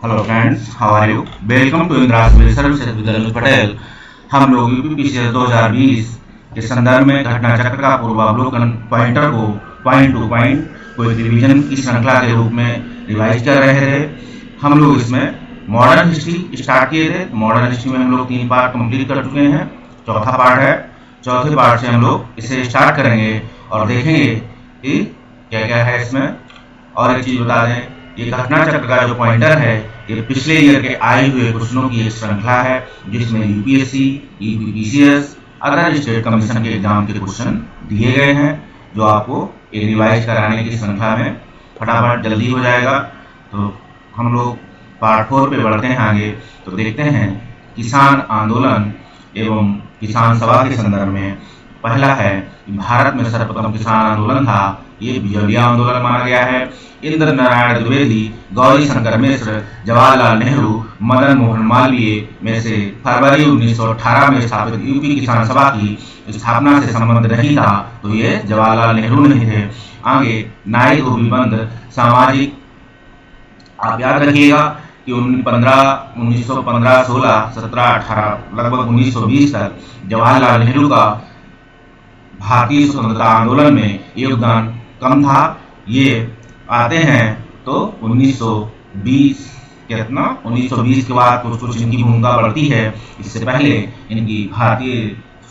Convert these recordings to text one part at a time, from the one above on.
Hello friends, how are you? Welcome to Indira civil services with Anuj Patel. हम लोग UPPCS 2020 के संदर्भ में घटना चक्र का पूर्वावलोकन पॉइंटर को पॉइंट टू पॉइंट को एक रिवीजन की श्रृंखला के रूप में रिवाइज कर रहे थे। हम लोग इसमें मॉडर्न हिस्ट्री स्टार्ट किए थे। मॉडर्न हिस्ट्री में हम लोग 3 पार्ट कंप्लीट कर चुके हैं। चौथा पार्ट है। चौथे पार्ट से हम लोग इसे स्टार्ट करेंगे और देखेंगे कि क्या क्या है इसमें। और एक चीज़ बता दें, ये घटना चक्र का जो पॉइंटर है ये पिछले ईयर के आए हुए क्वेश्चनों की एक श्रृंखला है, जिसमें UPSC, UPPCS, other state commission के एग्जाम के क्वेश्चन दिए गए हैं, जो आपको एक रिवाइज कराने की श्रृंखला में फटाफट जल्दी हो जाएगा। तो हम लोग पार्ट 4 पे बढ़ते हैं आगे। तो देखते हैं किसान आंदोलन एवं किसान सभा के संदर्भ में। पहला है भारत में सर्वप्रथम किसान आंदोलन था, ये बिजलिया आंदोलन माना गया है। इंद्र नारायण द्विवेदी, गौरी शंकर मिश्र, जवाहरलाल नेहरू, मदन मोहन मालवीय में से फरवरी 1918 में स्थापित यूपी किसान सभा की स्थापना से संबंध नहीं था, तो ये जवाहरलाल नेहरू नहीं थे। आगे नाई धोबी बंद सामाजिक, आप याद रखिएगा कि 1915, 16, 17, 18 लगभग 1920 तक जवाहरलाल नेहरू का भारतीय स्वतंत्रता आंदोलन में योगदान कम था। ये आते हैं तो 1920 के बाद कुछ इनकी भूमिका बढ़ती है। इससे पहले इनकी भारतीय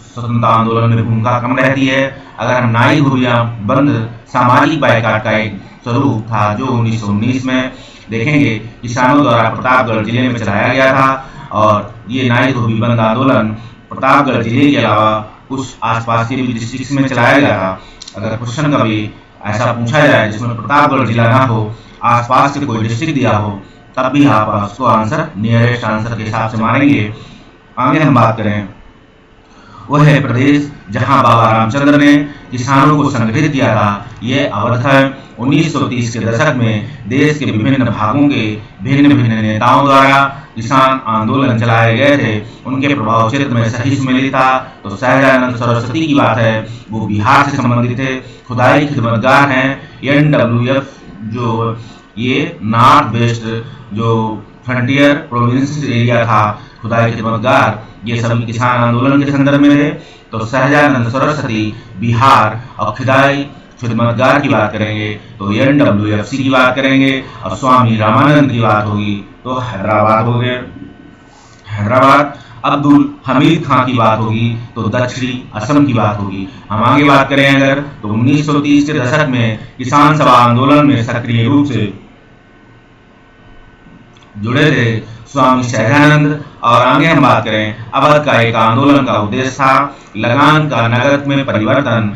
स्वतंत्रता आंदोलन में भूमिका कम रहती है। अगर हम नाई धोबियां बंद सामाजिक बायकाट का एक स्वरूप था जो 1919 में देखेंगे किसानों द्वारा प्रतापगढ़ जिले में चलाया गया था। और ये नाई धोबी बंद आंदोलन प्रतापगढ़ जिले के अलावा कुछ आसपास के भी डिस्ट्रिक्ट में चलाया गया था। अगर क्वेश्चन कभी ऐसा पूछा जाए जिसमें प्रतापगढ़ जिला ना हो, आसपास के कोई डिस्ट्रिक्ट दिया हो, तब भी आप उसको आंसर नियरेस्ट आंसर के हिसाब से मानेंगे। आगे हम बात करें, वह है प्रदेश जहां बाबा रामचंद्र ने किसानों को संगठित किया था। ये अवध है। 1930 के दशक में देश के विभिन्न भागों के भिन्न भिन्न नेताओं द्वारा किसान आंदोलन चलाए गए थे। उनके प्रभाव क्षेत्र में सही सुमेलित था तो सहजानंद सरस्वती की बात है, वो बिहार से संबंधित थे। खुदाई खिदमतगार हैं। NWF जो ये नॉर्थ वेस्ट जो फ्रंटियर प्रोविंस एरिया था, खुदाई खिदमतगार, ये सभी किसान आंदोलन के संदर्भ में थे। तो सहजानंद सरस्वती बिहार और खुदाई खिदमतगार की बात करेंगे तो NWFC की बात करेंगे। और स्वामी रामानंद की बात होगी तो हैदराबाद हो गए, हैदराबाद। अब्दुल हमीद खां की बात होगी तो दक्षिणी असम की बात होगी। हम आगे बात करें अगर तो 1930 के दशक में किसान सभा आंदोलन में सक्रिय रूप से जुड़े थे स्वामी सहजानंद। और आगे हम बात करें अवध का एक आंदोलन का उद्देश्य था लगान का नगद में परिवर्तन।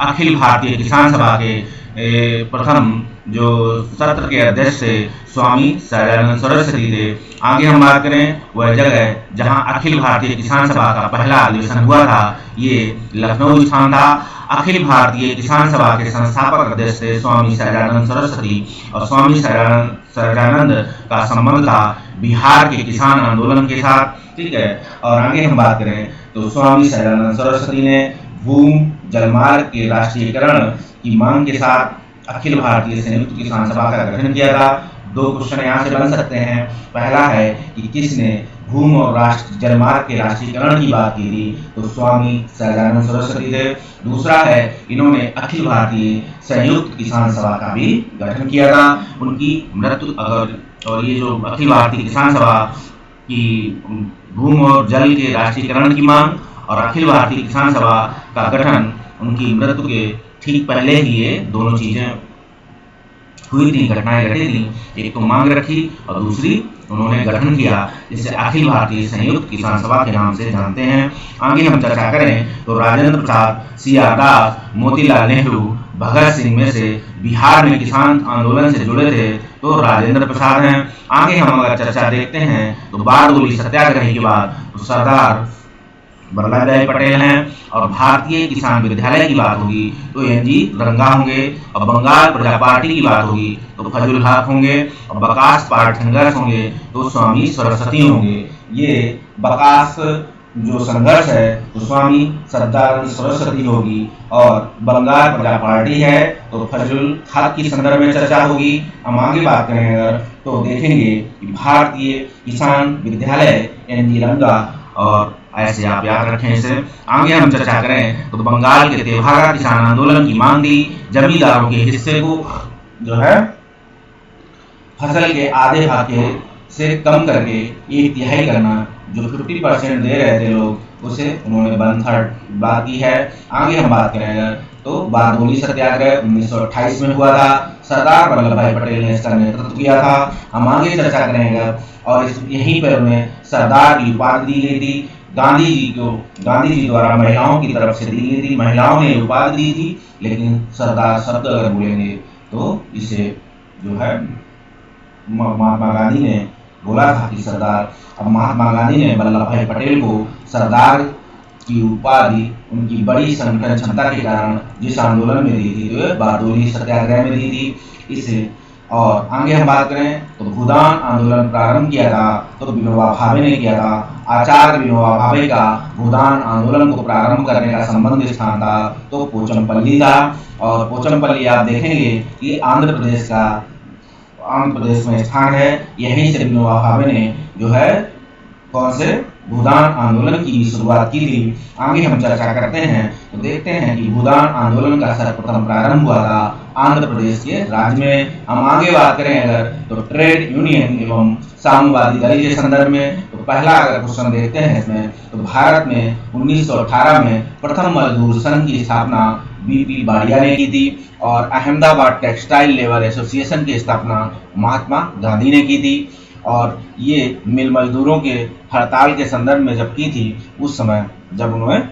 अखिल भारतीय किसान सभा के प्रथम जो सत्र के अध्यक्ष थे स्वामी सहजानंद सरस्वती थे। आगे हम बात करें वह जगह जहां अखिल भारतीय किसान सभा का पहला अधिवेशन हुआ था, ये लखनऊ स्थान था। अखिल भारतीय किसान सभा के संस्थापक अध्यक्ष थे स्वामी सहजानंद सरस्वती। और स्वामी सहजानंद का संबंध था बिहार के किसान आंदोलन के साथ, ठीक है। और आगे हम बात करें तो स्वामी सहजानंद सरस्वती ने भूमि जलमार्ग के राष्ट्रीयकरण की मांग के साथ अखिल भारतीय संयुक्त किसान सभा का गठन किया था। 2 क्वेश्चन यहाँ से बन सकते हैं। पहला है कि किसने भूमि और जलमार्ग के राष्ट्रीयकरण की बात की थी, तो स्वामी सहजानंद सरस्वती थे। दूसरा है इन्होंने अखिल भारतीय संयुक्त किसान सभा का भी गठन किया था। उनकी मृत्यु अगर और ये जो अखिल भारतीय किसान सभा की भूमि और जल के राष्ट्रीयकरण की मांग और अखिल भारतीय किसान सभा का गठन, उनकी मृत्यु के ठीक पहले ही ये दोनों चीजें हुई थी, घटनाएं घटी थी। एक तो मांग रखी और दूसरी उन्होंने गठन किया, जिसे अखिल भारतीय संयुक्त किसान सभा के नाम से जानते हैं। आगे हम चर्चा करें तो राजेंद्र प्रसाद, CR दास, मोतीलाल नेहरू, भगत सिंह में से बिहार में किसान आंदोलन से जुड़े थे तो राजेंद्र प्रसाद हैं। आगे हम अगर चर्चा देखते हैं तो बारडोली सत्याग्रह के बाद तो सरदार वल्लभ भाई पटेल हैं। और भारतीय किसान विद्यालय की बात होगी तो NG रंगा होंगे। और बंगाल प्रजा पार्टी की बात होगी तो फजल हक होंगे। और बकास पार्ट संघर्ष होंगे तो स्वामी सरस्वती होंगे। ये बकास जो संघर्ष है तो स्वामी सदानंद सरस्वती होगी, और बंगाल प्रजा पार्टी है तो फजलुल हक की संदर्भ में चर्चा होगी। हम आगे बात करें अगर तो देखेंगे कि भारतीय किसान विद्यालय एनजी रंगा, और ऐसे आप याद रखें इसे। आगे हम चर्चा करें तो बंगाल के तेभागा किसान आंदोलन की मांग थी जमींदारों के हिस्से को जो है फसल के आधे भाग के से कम करके 1/3 करना, जो 50% दे रहे थे लोग उसे उन्होंने 1/3 बात की है। आगे हम बात करेंगे तो बारडोली सत्याग्रह 1928 में हुआ था, सरदार वल्लभ भाई पटेल ने इसका नेतृत्व किया था। हम आगे चर्चा करेंगे और यहीं पर उन्हें सरदार की उपाधि दी गई थी। गांधी जी द्वारा महिलाओं की तरफ से दी गई थी, महिलाओं ने उपाधि दी थी, लेकिन सरदार शब्द अगर बोलेंगे तो इसे जो है महात्मा गांधी ने बोला था कि सरदार। अब महात्मा गांधी ने वल्लभ भाई पटेल को सरदार की उपाधि उनकी बड़ी संगठन क्षमता के कारण जिस आंदोलन में दी थी तो बारडोली सत्याग्रह में दी थी इसे। और आगे हम बात करें तो भूदान आंदोलन प्रारंभ किया था तो विनोबा भावे ने किया था। आचार्य विनोबा भावे का भूदान आंदोलन को प्रारंभ करने का संबंध स्थान था तो पोचमपल्ली था। और पोचमपल्ली आप देखेंगे कि आंध्र प्रदेश में स्थान है। यहीं से विनोबा भावे ने जो है कौन से भूदान आंदोलन की शुरुआत की थी। आगे हम चर्चा करते हैं तो देखते हैं कि भूदान आंदोलन का सर्वप्रथम प्रारंभ हुआ था आंध्र प्रदेश के राज्य में। हम आगे बात करें अगर तो ट्रेड यूनियन एवं साम्यवादी दल के संदर्भ में तो पहला अगर क्वेश्चन देखते हैं इसमें तो भारत में 1918 में प्रथम मजदूर संघ की स्थापना बीपी बाड़िया ने की थी, और अहमदाबाद टेक्सटाइल लेबर एसोसिएशन की स्थापना महात्मा गांधी ने की थी। और ये मिल मजदूरों के हड़ताल के संदर्भ में जब की थी उस समय जब उन्हें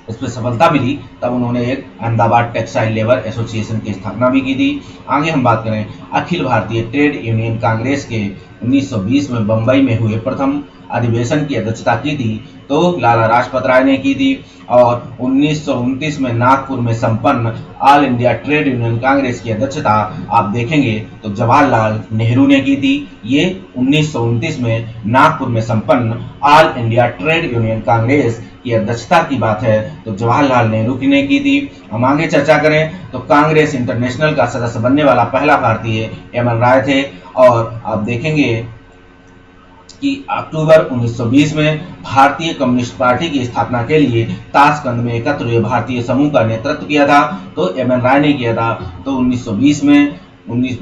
इस पर सफलता मिली तब उन्होंने एक अहमदाबाद टेक्सटाइल लेबर एसोसिएशन की स्थापना भी की थी। आगे हम बात करें अखिल भारतीय ट्रेड यूनियन कांग्रेस के 1920 में बंबई में हुए प्रथम अधिवेशन की अध्यक्षता की थी तो लाला लाजपत राय ने की थी। और 1929 में नागपुर में संपन्न all India trade union Congress की अध्यक्षता आप देखेंगे तो जवाहरलाल नेहरू ने की थी। ये 1929 में नागपुर में संपन्न all India trade union Congress की अध्यक्षता की बात है तो जवाहरलाल नेहरू ने की थी। हम आगे चर्चा करें तो कांग्रेस इंटरनेशनल का सदस्य बनने वाला पहला भारतीय एम.एन. राय थे। और आप देखेंगे कि अक्टूबर 1920 में भारतीय कम्युनिस्ट पार्टी की स्थापना के लिए ताशकंद में एकत्र हुए भारतीय समूह का नेतृत्व किया था तो एम.एन. राय ने किया था। तो 1920 में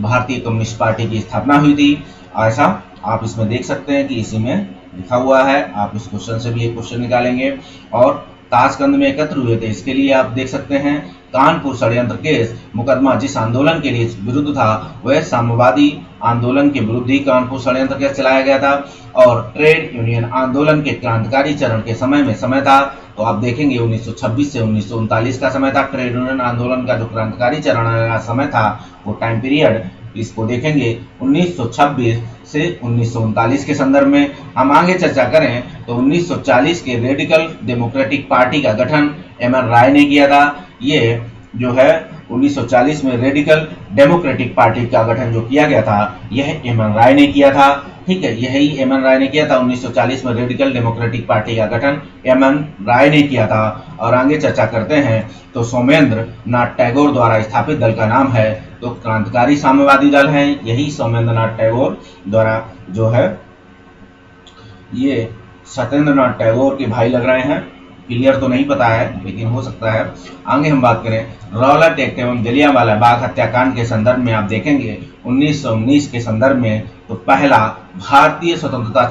भारतीय कम्युनिस्ट पार्टी की स्थापना हुई थी। ऐसा आप इसमें देख सकते हैं कि इसी में लिखा हुआ है। आप इस क्वेश्चन से भी एक क्वेश्चन निकालेंगे। और ताशकंद में एकत्र हुए थे इसके लिए आप देख सकते हैं कानपुर षड्यंत्र केस मुकदमा जिस आंदोलन के लिए विरुद्ध था वह साम्यवादी आंदोलन के विरुद्ध ही कानपुर षड्यंत्र केस चलाया गया था। और ट्रेड यूनियन आंदोलन के क्रांतिकारी चरण के समय था तो आप देखेंगे 1926 से 1939 का समय था। ट्रेड यूनियन आंदोलन का जो क्रांतिकारी चरण का समय था वो टाइम पीरियड इसको देखेंगे 1926 से 1939 के संदर्भ में। हम आगे चर्चा करें तो 1940 के रेडिकल डेमोक्रेटिक पार्टी का गठन एम.एन. राय ने किया था। ये जो है 1940 में रेडिकल डेमोक्रेटिक पार्टी का गठन जो किया गया था यह एम.एन. राय ने किया था। ठीक है, यही एम.एन. राय ने किया था। 1940 में रेडिकल डेमोक्रेटिक पार्टी का गठन एम.एन. राय ने किया था। और आगे चर्चा करते हैं तो सोमेंद्र नाथ टैगोर द्वारा स्थापित दल का नाम है तो क्रांतिकारी साम्यवादी दल है। यही सोमेंद्र नाथ टैगोर द्वारा जो है ये सत्येंद्र नाथ टैगोर के भाई लग रहे हैं, क्लियर तो नहीं पता है लेकिन हो सकता है। आगे हम बात करें रॉलेट एक्ट एवं जलियांवाला बाग हत्याकांड के संदर्भ में आप देखेंगे 1919 के संदर्भ में तो पहला भारतीय स्वतंत्रता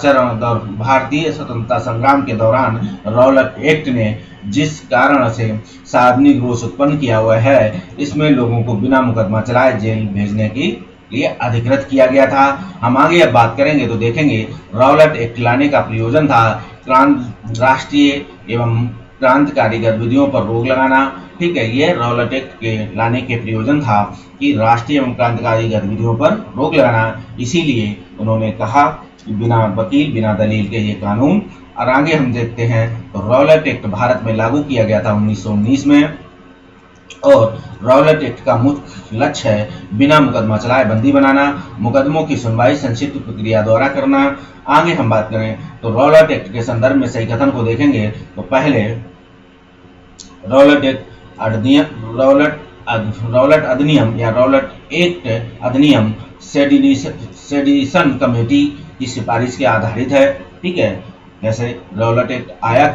संग्राम के दौरान रॉलेट एक्ट ने जिस कारण से सार्वजनिक रोष उत्पन्न किया हुआ है इसमें लोगों को बिना मुकदमा चलाए जेल भेजने की लिए अधिकृत किया गया था। हम आगे अब बात करेंगे तो देखेंगे रॉलेट एक्ट लाने का प्रयोजन था राष्ट्रीय एवं क्रांतिकारी गतिविधियों पर रोक लगाना। ठीक है, ये रॉलेट एक्ट के लाने के प्रयोजन था कि राष्ट्रीय एवं क्रांतिकारी गतिविधियों पर रोक लगाना। इसीलिए उन्होंने कहा कि बिना वकील बिना दलील के ये कानून। और आगे हम देखते हैं तो रॉलेट एक्ट भारत में लागू किया गया था 1919 में। और रॉलेट एक्ट का मुख्य लक्ष्य है बिना मुकदमा चलाए बंदी बनाना, मुकदमों की सुनवाई संक्षिप्त प्रक्रिया द्वारा करना। आगे हम बात करें तो रॉलेट एक्ट के संदर्भ में सही कथन को देखेंगे तो पहले रॉलेट एक्ट रॉलेट अधिनियम या रॉलेट एक्ट अधिनियम सेडिशन कमेटी की सिफारिश के आधारित है। ठीक है, जैसे रॉलेट एक्ट आया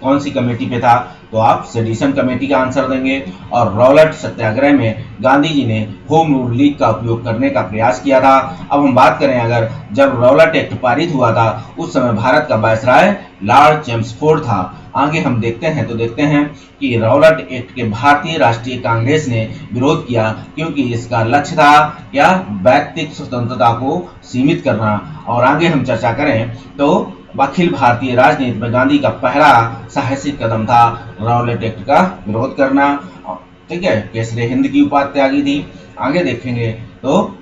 कौन सी कमेटी पे था, तो आप सेडिशन कमेटी का आंसर देंगे। और रॉलेट सत्याग्रह में गांधी जी ने होम रूल लीग का उपयोग करने का प्रयास किया था। अब हम बात करें अगर जब रॉलेट एक्ट पारित हुआ था उस समय भारत का वायसराय लॉर्ड चेम्सफोर्ड था। आगे हम देखते हैं कि रॉलेट एक्ट के भारतीय राष्ट्रीय कांग्रेस ने विरोध किया क्योंकि इसका लक्ष्य था क्या, व्यक्तिगत स्वतंत्रता को सीमित करना। और आगे हम चर्चा करें तो अखिल भारतीय राजनीति में गांधी का पहला साहसिक कदम था रॉलेट एक्ट का विरोध करना। ठीक है, केसरी हिंद की उपाधि त्यागी थी। आगे देखेंगे तो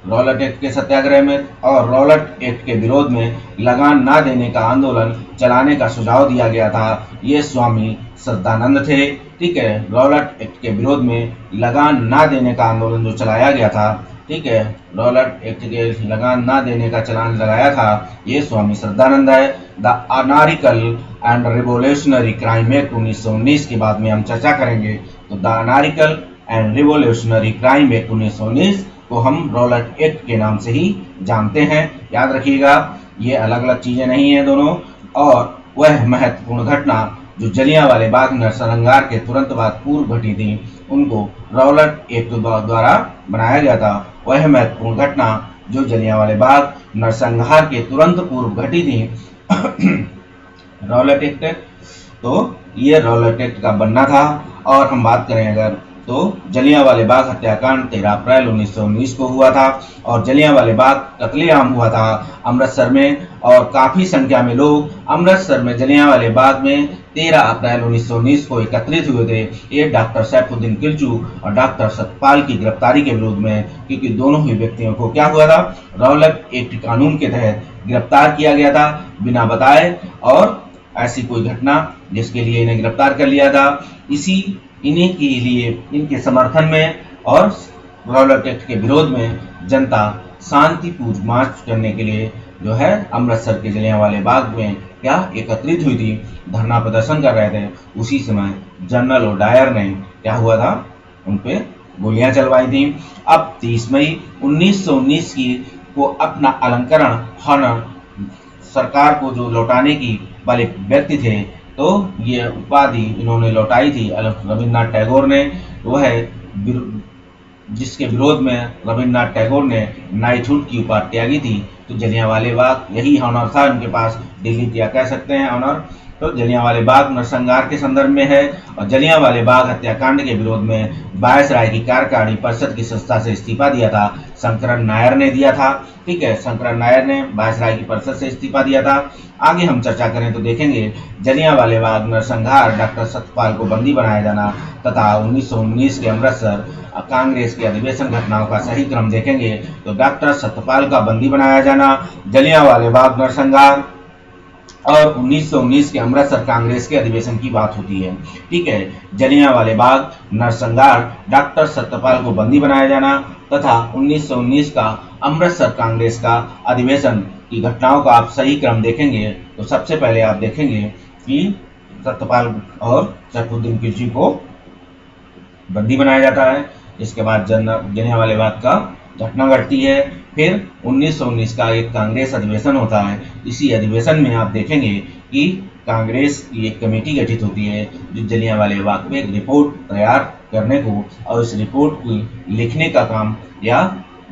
रॉलेट एक्ट के सत्याग्रह में और रॉलेट एक्ट के विरोध में लगान ना देने का आंदोलन चलाने का सुझाव दिया गया था। ये स्वामी श्रद्धानंद थे। ठीक है, रॉलेट एक्ट के विरोध में लगान ना देने का आंदोलन जो चलाया गया था, ठीक है, रॉलेट एक्ट के लगान ना देने का चलान लगाया था, ये स्वामी श्रद्धानंद है। The anarchical and revolutionary crime act 1919 के बाद में हम चर्चा करेंगे। तो the anarchical and revolutionary crime act 1919 को हम रॉलेट एक्ट के नाम से ही जानते हैं। याद रखिएगा, ये अलग अलग चीजें नहीं है दोनों। और वह महत्वपूर्ण घटना जो जलियांवाले बाग नरसंहार के तुरंत बाद पूर्व घटी थी, उनको रॉलेट एक्ट द्वारा बनाया गया था। वह महत्वपूर्ण घटना जो जलियांवाले बाग नरसंहार के तुरंत पूर्व घटी थी रॉलेट एक्ट, तो ये रॉलेट एक्ट का बनना था। और हम बात करें अगर तो जलियांवाले बाग हत्याकांड 13 अप्रैल 1919 को हुआ था और जलियांवाले बाग कत्लेआम हुआ था अमृतसर में। और काफी संख्या में लोग अमृतसर में जलियांवाले बाग में 13 अप्रैल 1919 को एकत्रित हुए थे। ये डॉक्टर सैफुद्दीन किल्चू और डॉक्टर सतपाल की गिरफ्तारी के विरोध में, क्योंकि दोनों ही व्यक्तियों को क्या हुआ था, रॉलेट एक्ट कानून के तहत गिरफ्तार किया गया था बिना बताए। और ऐसी कोई घटना जिसके लिए इन्हें गिरफ्तार कर लिया था, इन्हीं के लिए, इनके समर्थन में और रॉलेट एक्ट के विरोध में जनता शांतिपूर्ण मार्च करने के लिए जो है अमृतसर के जलियांवाले बाग में क्या एकत्रित हुई थी, धरना प्रदर्शन कर रहे थे। उसी समय जनरल डायर ने क्या हुआ था, उन पे गोलियां चलवाई थी। अब 30 मई 1919 की को अपना अलंकरण हॉनर सरकार को जो लौटाने की वाले व्यक्ति थे, तो ये उपाधि इन्होंने लौटाई थी रविन्द्रनाथ टैगोर ने। वह जिसके विरोध में रविन्द्रनाथ टैगोर ने नाइटहुड की उपाधि त्यागी थी। तो जलियांवाले बाग यही ऑनर था उनके पास, डिलीट या कह सकते हैं ऑनर। तो जलियांवाले बाग नरसंहार के संदर्भ में है और जलियांवाले बाग हत्याकांड के विरोध में वायसराय की कार्यकारिणी परिषद की संस्था से इस्तीफा दिया था शंकरन नायर ने दिया था। ठीक है, शंकरन नायर ने वायसराय की परिषद से इस्तीफा दिया था। आगे हम चर्चा करें तो देखेंगे जलियांवाले बाग नरसंहार, डॉक्टर सत्यपाल को बंदी बनाया जाना तथा 1919 के अमृतसर कांग्रेस के अधिवेशन घटनाओं का सही क्रम देखेंगे तो डॉक्टर सत्यपाल का बंदी बनाया जाना, जलियांवाले बाग नरसंहार और 1919 के अमृतसर कांग्रेस के अधिवेशन की बात होती है। ठीक है, जलियांवाले बाग नरसंहार, डॉक्टर सत्यपाल को बंदी बनाया जाना तथा 1919 का अमृतसर कांग्रेस का अधिवेशन की घटनाओं का आप सही क्रम देखेंगे तो सबसे पहले आप देखेंगे कि सत्यपाल और सैफुद्दीन किल्ची को बंदी बनाया जाता है। इसके बाद जलियांवाले बाग का घटना घटती है। फिर 1919 का एक कांग्रेस अधिवेशन होता है। इसी अधिवेशन में आप देखेंगे कि कांग्रेस की एक कमेटी गठित होती है जो जलियांवाले बाग पे एक रिपोर्ट तैयार करने को और इस रिपोर्ट को लिखने का काम या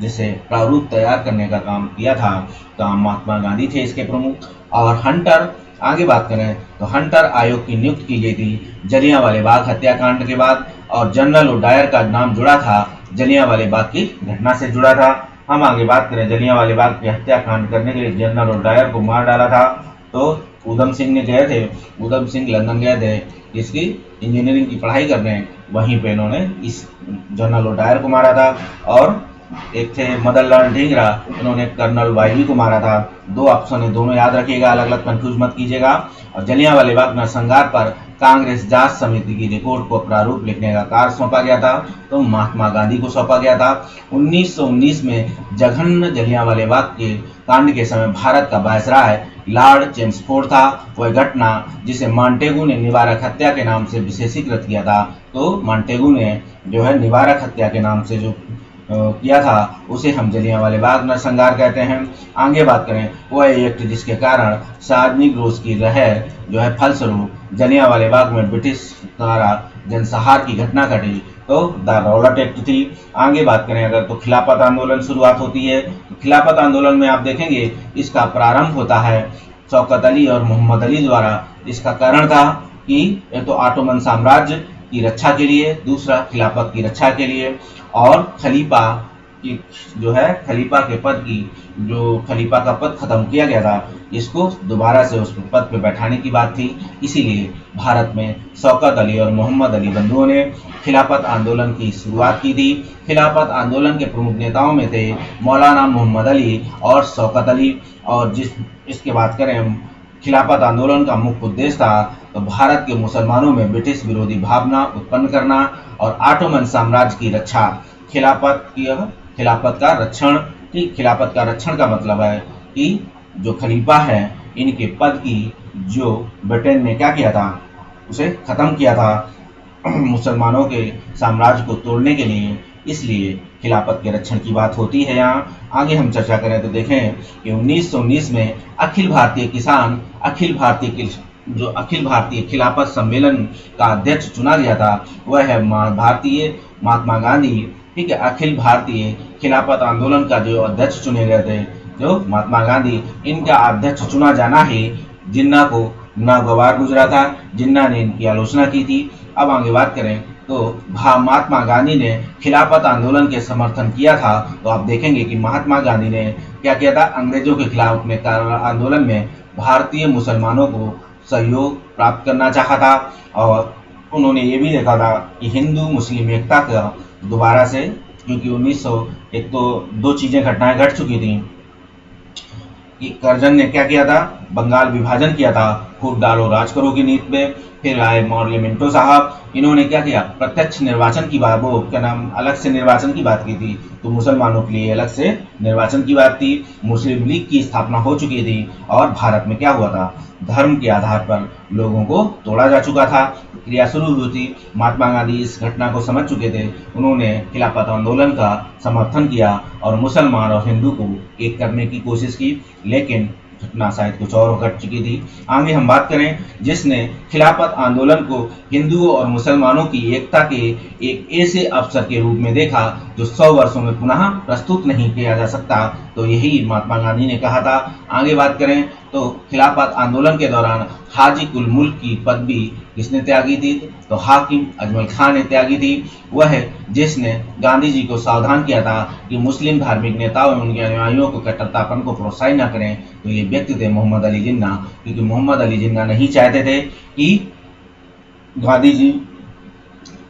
जिसे प्रारूप तैयार करने का काम किया था। तो महात्मा गांधी थे इसके प्रमुख। और हंटर, आगे बात करें तो हंटर आयोग की नियुक्ति की गई थी जलियांवाले बाग हत्याकांड के बाद और जनरल डायर का नाम जुड़ा था जलियांवाले बाग की घटना से जुड़ा था। हम आगे बात करें जलियांवाले बाग की हत्याकांड करने के लिए जनरल डायर को मार डाला था। तो उधम सिंह ने गए थे, उधम सिंह लंदन गए थे इसकी इंजीनियरिंग की पढ़ाई करने, वहीं पे इन्होंने इस जनरल डायर को मारा था। और एक थे मदन लाल ढींगरा, इन्होंने कर्नल वाईवी को मारा था। दो ऑप्शन है, दोनों याद रखिएगा, अलग अलग कंफ्यूज मत कीजिएगा। और जलियांवाले बाग नरसंहार पर कांग्रेस जांच समिति की रिपोर्ट को प्रारूप लिखने का कार्य सौंपा गया था, तो महात्मा गांधी को सौंपा गया था। 1919 में जघन्य जलियांवाले बाग के कांड के समय भारत का वायसराय लॉर्ड चेम्सफोर्ड था। वह घटना जिसे मॉन्टेगू ने निवारक हत्या के नाम से विशेषीकृत किया था, तो मॉन्टेगू ने जो है निवारक हत्या के नाम से जो किया था उसे हम जलियांवाले बाग नरसंहार कहते हैं। आगे बात करें, वह एक्ट जिसके कारण सार्वजनिक रोष की लहर जो है फलस्वरूप जलियांवाले बाग में ब्रिटिश द्वारा जनसंहार की घटना घटी, तो द रॉलेट एक्ट थी। आगे बात करें अगर, तो खिलाफत आंदोलन शुरुआत होती है। तो खिलाफत आंदोलन में आप देखेंगे इसका प्रारंभ होता है शौकत अली और मोहम्मद अली द्वारा। इसका कारण था कि एक तो ऑटोमन साम्राज्य की रक्षा के लिए, दूसरा खिलाफत की रक्षा के लिए, और खलीफा की जो है खलीफा के पद की जो खलीफा का पद खत्म किया गया था, इसको दोबारा से उस पद पे बैठाने की बात थी। इसीलिए भारत में शौकत अली और मोहम्मद अली बंधुओं ने खिलाफत आंदोलन की शुरुआत की थी। खिलाफत आंदोलन के प्रमुख नेताओं में थे मौलाना मोहम्मद अली और शौकत अली। और इसके बात करें, खिलाफत आंदोलन का मुख्य उद्देश्य था तो भारत के मुसलमानों में ब्रिटिश विरोधी भावना उत्पन्न करना और ऑटोमन साम्राज्य की रक्षा। खिलाफत का रक्षण की खिलाफत का रक्षण का मतलब है कि जो खलीफा है इनके पद की जो ब्रिटेन ने क्या किया था, उसे खत्म किया था मुसलमानों के साम्राज्य को तोड़ने के लिए। इसलिए खिलाफत के रक्षण की बात होती है। यहाँ आगे हम चर्चा करें तो देखें कि 1919 में अखिल भारतीय खिलाफत सम्मेलन का अध्यक्ष चुना गया था। वह है महात्मा गांधी। ठीक है, अखिल भारतीय खिलाफत आंदोलन का जो अध्यक्ष चुने गए थे जो महात्मा गांधी, इनका अध्यक्ष चुना जाना ही जिन्ना को नागवार गुजरा था। जिन्ना ने इनकी आलोचना की थी। अब आगे बात करें तो महात्मा गांधी ने खिलाफत आंदोलन के समर्थन किया था। तो आप देखेंगे कि महात्मा गांधी ने क्या किया था, अंग्रेजों के खिलाफ अपने आंदोलन में भारतीय मुसलमानों को सहयोग प्राप्त करना चाहा था। और उन्होंने ये भी देखा था कि हिंदू मुस्लिम एकता का दोबारा से, क्योंकि 1900 एक तो दो चीजें घटनाएं घट चुकी थी कि कर्जन ने क्या किया था, बंगाल विभाजन किया था, फूट डालो राज करो की नीति पे। फिर आए मॉर्ले मिंटो साहब, इन्होंने क्या किया, प्रत्यक्ष निर्वाचन की बात, वो क्या नाम, अलग से निर्वाचन की बात की थी। तो मुसलमानों के लिए अलग से निर्वाचन की बात थी। मुस्लिम लीग की स्थापना हो चुकी थी और भारत में क्या हुआ था, धर्म के आधार पर लोगों को तोड़ा जा चुका था। क्रिया शुरू हुई थी। महात्मा गांधी इस घटना को समझ चुके थे। उन्होंने खिलाफत आंदोलन का समर्थन किया और मुसलमान और हिंदू को एक करने की कोशिश की, लेकिन घटना शायद कुछ और घट चुकी थी। आगे हम बात करें, जिसने खिलाफत आंदोलन को हिंदुओं और मुसलमानों की एकता के एक ऐसे अवसर के रूप में देखा जो 100 वर्षों में पुनः प्रस्तुत नहीं किया जा सकता, तो यही महात्मा गांधी ने कहा था। आगे बात करें तो खिलाफत आंदोलन के दौरान हाजी कुल मुल्क की पदवी किसने त्यागी थी, तो हाकिम अजमल खान ने त्यागी थी। वह जिसने गांधी जी को सावधान किया था कि मुस्लिम धार्मिक नेताओं एवं उनके अनुयायियों को कट्टरतापन को प्रोत्साहित न करें, तो ये व्यक्ति थे मोहम्मद अली जिन्ना। क्योंकि मोहम्मद अली जिन्ना नहीं चाहते थे कि गांधी जी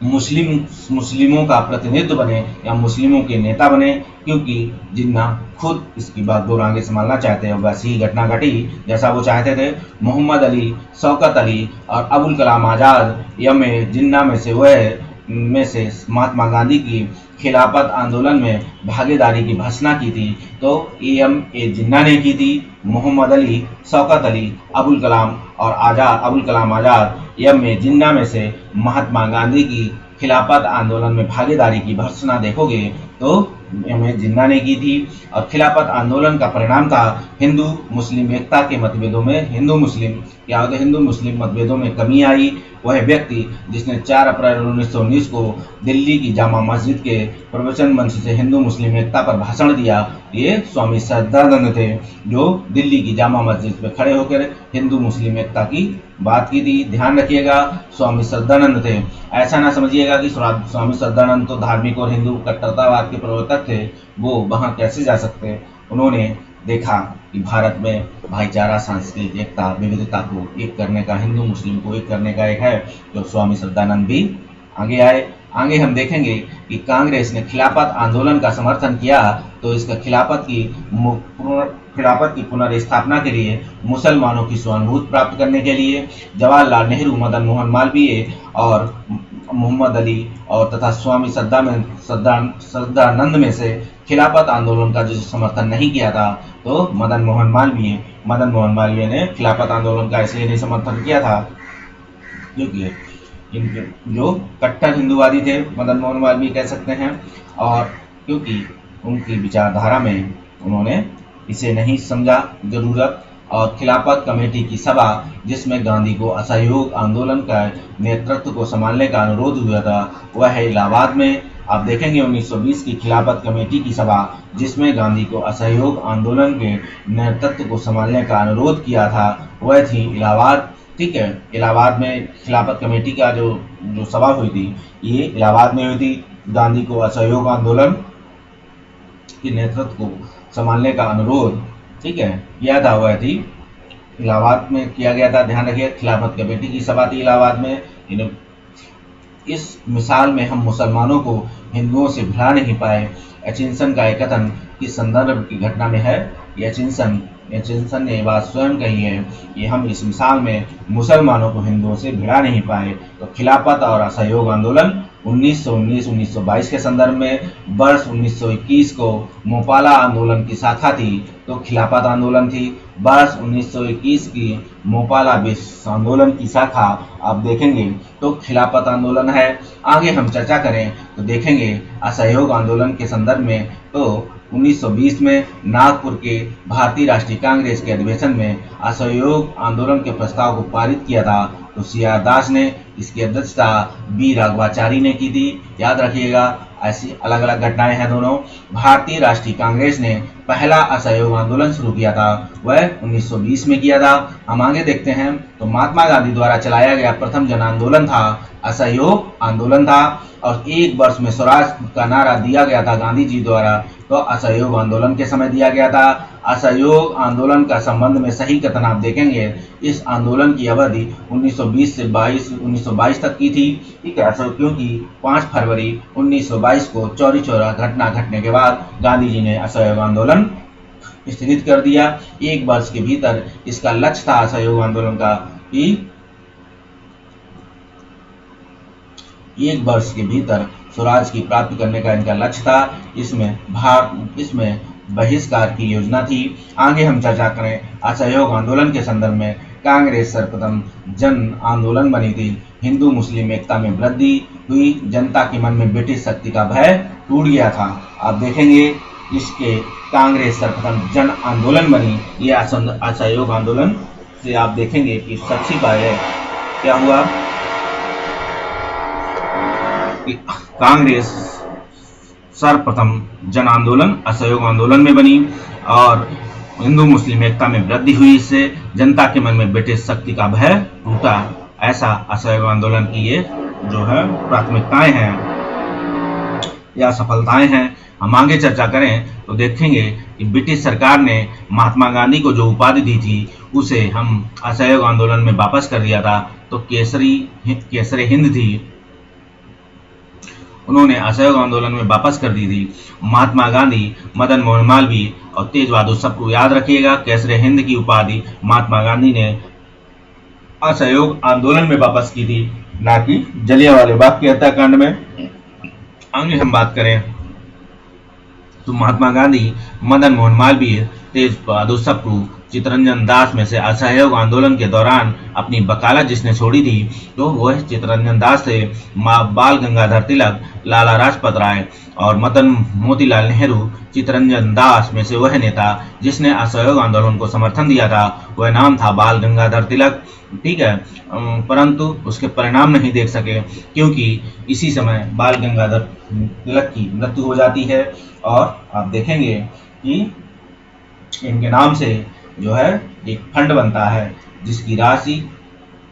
मुस्लिमों का प्रतिनिधित्व बने या मुस्लिमों के नेता बने, क्योंकि जिन्ना खुद इसकी बागडोर आगे संभालना चाहते हैं। वैसी ही घटना घटी जैसा वो चाहते थे। मोहम्मद अली, शौकत अली और अबुल कलाम आज़ाद जिन्ना में से महात्मा गांधी की खिलाफत आंदोलन में भागीदारी की घोषणा की थी। तो ए जिन्ना ने की थी। मोहम्मद अली, शौकत अली, अबुल कलाम आज़ाद जिन्ना में से महात्मा गांधी की खिलाफत आंदोलन में भागीदारी की घोषणा देखोगे तो जिन्ना ने की थी। और खिलाफत आंदोलन का परिणाम था हिंदू मुस्लिम एकता के मतभेदों में हिंदू मुस्लिम मतभेदों में कमी आई। वह व्यक्ति जिसने 4 अप्रैल 1919 को दिल्ली की जामा मस्जिद के प्रवचन मंच से हिंदू मुस्लिम एकता पर भाषण दिया, ये स्वामी सच्चिदानंद थे, जो दिल्ली की जामा मस्जिद पर खड़े होकर हिंदू मुस्लिम एकता की बात की थी। ध्यान रखिएगा, स्वामी सच्चिदानंद थे। ऐसा ना समझिएगा कि स्वामी सच्चिदानंद तो धार्मिक और हिंदू कट्टरतावाद के प्रवर्तक थे, वो वहाँ कैसे जा सकते। उन्होंने देखा कि भारत में भाईचारा, सांस्कृतिक एकता, विविधता को एक करने का, हिंदू मुस्लिम को एक करने का एक है, तो स्वामी सच्चिदानंद भी आगे आए। आगे हम देखेंगे कि कांग्रेस ने खिलाफत आंदोलन का समर्थन किया, तो इसका खिलाफत की खिलाफत की पुनर्स्थापना के लिए मुसलमानों की सहानुभूति प्राप्त करने के लिए जवाहरलाल नेहरू, मदन मोहन मालवीय और मोहम्मद अली और तथा स्वामी सदानंद में से खिलाफत आंदोलन का जो समर्थन नहीं किया था, तो मदन मोहन मालवीय ने खिलाफत आंदोलन का इसलिए नहीं समर्थन किया था क्योंकि इनके जो कट्टर हिंदूवादी थे मदन मोहन मालवीय कह सकते हैं, और क्योंकि उनकी विचारधारा में उन्होंने इसे नहीं समझा जरूरत। और खिलाफत कमेटी की सभा जिसमें गांधी को असहयोग आंदोलन का नेतृत्व को संभालने का अनुरोध हुआ था, वह है इलाहाबाद में। आप देखेंगे 1920 की खिलाफत कमेटी की सभा जिसमें गांधी को असहयोग आंदोलन के नेतृत्व को संभालने का अनुरोध किया था, वह थी इलाहाबाद। ठीक है, इलाहाबाद में खिलाफत कमेटी का जो सभा हुई थी, ये इलाहाबाद में हुई थी। गांधी को असहयोग आंदोलन के नेतृत्व को संभालने का अनुरोध, ठीक है, किया था, वह थी इलाहाबाद में किया गया था। ध्यान रखिए, खिलाफत कमेटी की सभा थी इलाहाबाद में। इस मिसाल में हम मुसलमानों को हिंदुओं से भिड़ा नहीं पाए। एचिंसन का एक कथन किस संदर्भ की घटना में है? एचिंसन ने बात स्वयं कही है कि हम इस मिसाल में मुसलमानों को हिंदुओं से भिड़ा नहीं पाए। तो खिलाफत और असहयोग आंदोलन 1919-1922 के संदर्भ में। वर्ष 1921 को मोपाला आंदोलन की शाखा थी, तो खिलाफत आंदोलन थी। वर्ष 1921 की मोपाला विश्व आंदोलन की शाखा आप देखेंगे तो खिलाफत आंदोलन है। आगे हम चर्चा करें तो देखेंगे असहयोग आंदोलन के संदर्भ में, तो 1920 में नागपुर के भारतीय राष्ट्रीय कांग्रेस के अधिवेशन में असहयोग आंदोलन के प्रस्ताव को पारित किया था, तो सी.आर. दास ने इसकी अध्यक्षता बी. राघवाचारी ने की थी। याद रखिएगा, ऐसी अलग अलग घटनाएं हैं दोनों। भारतीय राष्ट्रीय कांग्रेस ने पहला असहयोग आंदोलन शुरू किया था, वह 1920 में किया था। हम आगे देखते हैं तो महात्मा गांधी द्वारा चलाया गया प्रथम जन आंदोलन था असहयोग आंदोलन था, और 1 वर्ष में स्वराज का नारा दिया गया था गांधी जी द्वारा, तो असहयोग आंदोलन के समय दिया गया था। असहयोग आंदोलन का संबंध में सही कथन आप देखेंगे, इस आंदोलन की अवधि 1920 से 1922 तक की थी। ठीक है, क्योंकि 5 फरवरी 1922 को चौरी चौरा घटना घटने के बाद गांधी जी ने असहयोग आंदोलन स्थगित कर दिया। 1 वर्ष के भीतर इसका लक्ष्य था असहयोग आंदोलन का कि 1 वर्ष के भीतर स्वराज की प्राप्ति करने का इनका लक्ष्य था। इसमें बहिष्कार की योजना थी। आगे हम चर्चा करें असहयोग आंदोलन के संदर्भ में। कांग्रेस सर्वप्रथम जन आंदोलन बनी थी। हिंदू मुस्लिम एकता में वृद्धि हुई। जनता के मन में ब्रिटिश शक्ति का भय टूट गया था। आप देखेंगे इसके कांग्रेस सर्वप्रथम जन आंदोलन बनी। ये असहयोग आंदोलन से आप देखेंगे कि सच्ची बात है क्या हुआ कि कांग्रेस सर्वप्रथम जन आंदोलन असहयोग आंदोलन में बनी और हिंदू मुस्लिम एकता में वृद्धि हुई। इससे जनता के मन में ब्रिटिश शक्ति का भय टूटा। ऐसा असहयोग आंदोलन की ये जो है प्राथमिकताएं हैं या सफलताएं हैं। हम आगे चर्चा करें तो देखेंगे कि ब्रिटिश सरकार ने महात्मा गांधी को जो उपाधि दी थी उसे हम असहयोग आंदोलन में वापस कर दिया था। तो केसरी हिंद थी, उन्होंने असहयोग आंदोलन में वापस कर दी थी। महात्मा गांधी, मदन मोहन मालवीय और तेज बहादुर सबको याद रखिएगा, केसरी हिंद की उपाधि महात्मा गांधी ने असहयोग आंदोलन में वापस की थी, ना कि जलियांवाला बाग के हत्याकांड में। आगे हम बात करें तो महात्मा गांधी, मदन मोहन मालवीय, तेज बहादुर सप्रू, चित्तरंजन दास में से असहयोग आंदोलन के दौरान अपनी वकालत जिसने छोड़ी थी तो वह चित्तरंजन दास थे। बाल गंगाधर तिलक, लाला लाजपत राय और मदन मोतीलाल नेहरू। चित्तरंजन दास में से वह नेता जिसने असहयोग आंदोलन को समर्थन दिया था, वह नाम था बाल गंगाधर तिलक। ठीक है, परंतु उसके परिणाम नहीं देख सके क्योंकि इसी समय बाल गंगाधर तिलक की मृत्यु हो जाती है। और आप देखेंगे कि इनके नाम से जो है एक फंड बनता है जिसकी राशि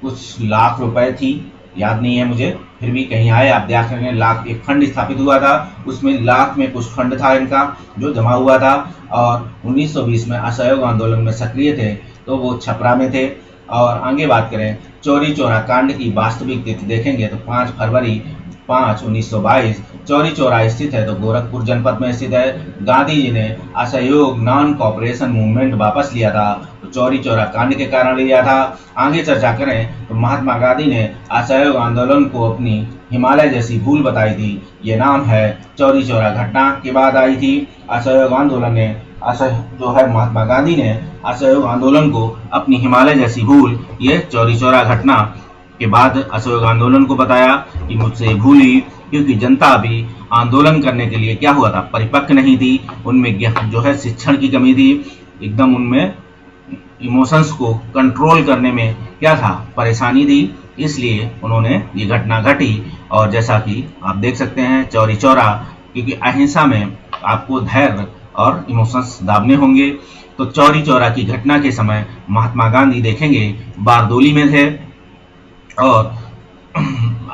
कुछ लाख रुपए थी, याद नहीं है मुझे, फिर भी कहीं आए आप देख रहे हैं, लाख एक फंड स्थापित हुआ था, उसमें लाख में कुछ फंड था इनका जो जमा हुआ था। और 1920 में असहयोग आंदोलन में सक्रिय थे तो वो छपरा में थे। और आगे बात करें चौरी चौरा कांड की वास्तविक तिथि देखेंगे तो 5 फरवरी 5/1922 चौरी चौरा स्थित है, तो गोरखपुर जनपद में स्थित है। गांधी जी ने असहयोग नॉन कॉपरेशन मूवमेंट वापस लिया था, तो चौरी चौरा कांड के कारण लिया था। आगे चर्चा करें तो महात्मा गांधी ने असहयोग आंदोलन को अपनी हिमालय जैसी भूल बताई थी। ये नाम है चौरी चौरा घटना के बाद आई थी। असहयोग आंदोलन ने जो है महात्मा गांधी ने असहयोग आंदोलन को अपनी हिमालय जैसी भूल, ये चौरी चौरा घटना के बाद असहयोग आंदोलन को बताया कि मुझसे भूल हुई, क्योंकि जनता अभी आंदोलन करने के लिए क्या हुआ था, परिपक्व नहीं थी। उनमें जो है शिक्षण की कमी थी, एकदम उनमें इमोशंस को कंट्रोल करने में क्या था, परेशानी थी। इसलिए उन्होंने ये घटना घटी। और जैसा कि आप देख सकते हैं चौरी चौरा, क्योंकि अहिंसा में आपको धैर्य और इमोशंस दाबने होंगे। तो चौरी चौरा की घटना के समय महात्मा गांधी देखेंगे बारदोली में थे, और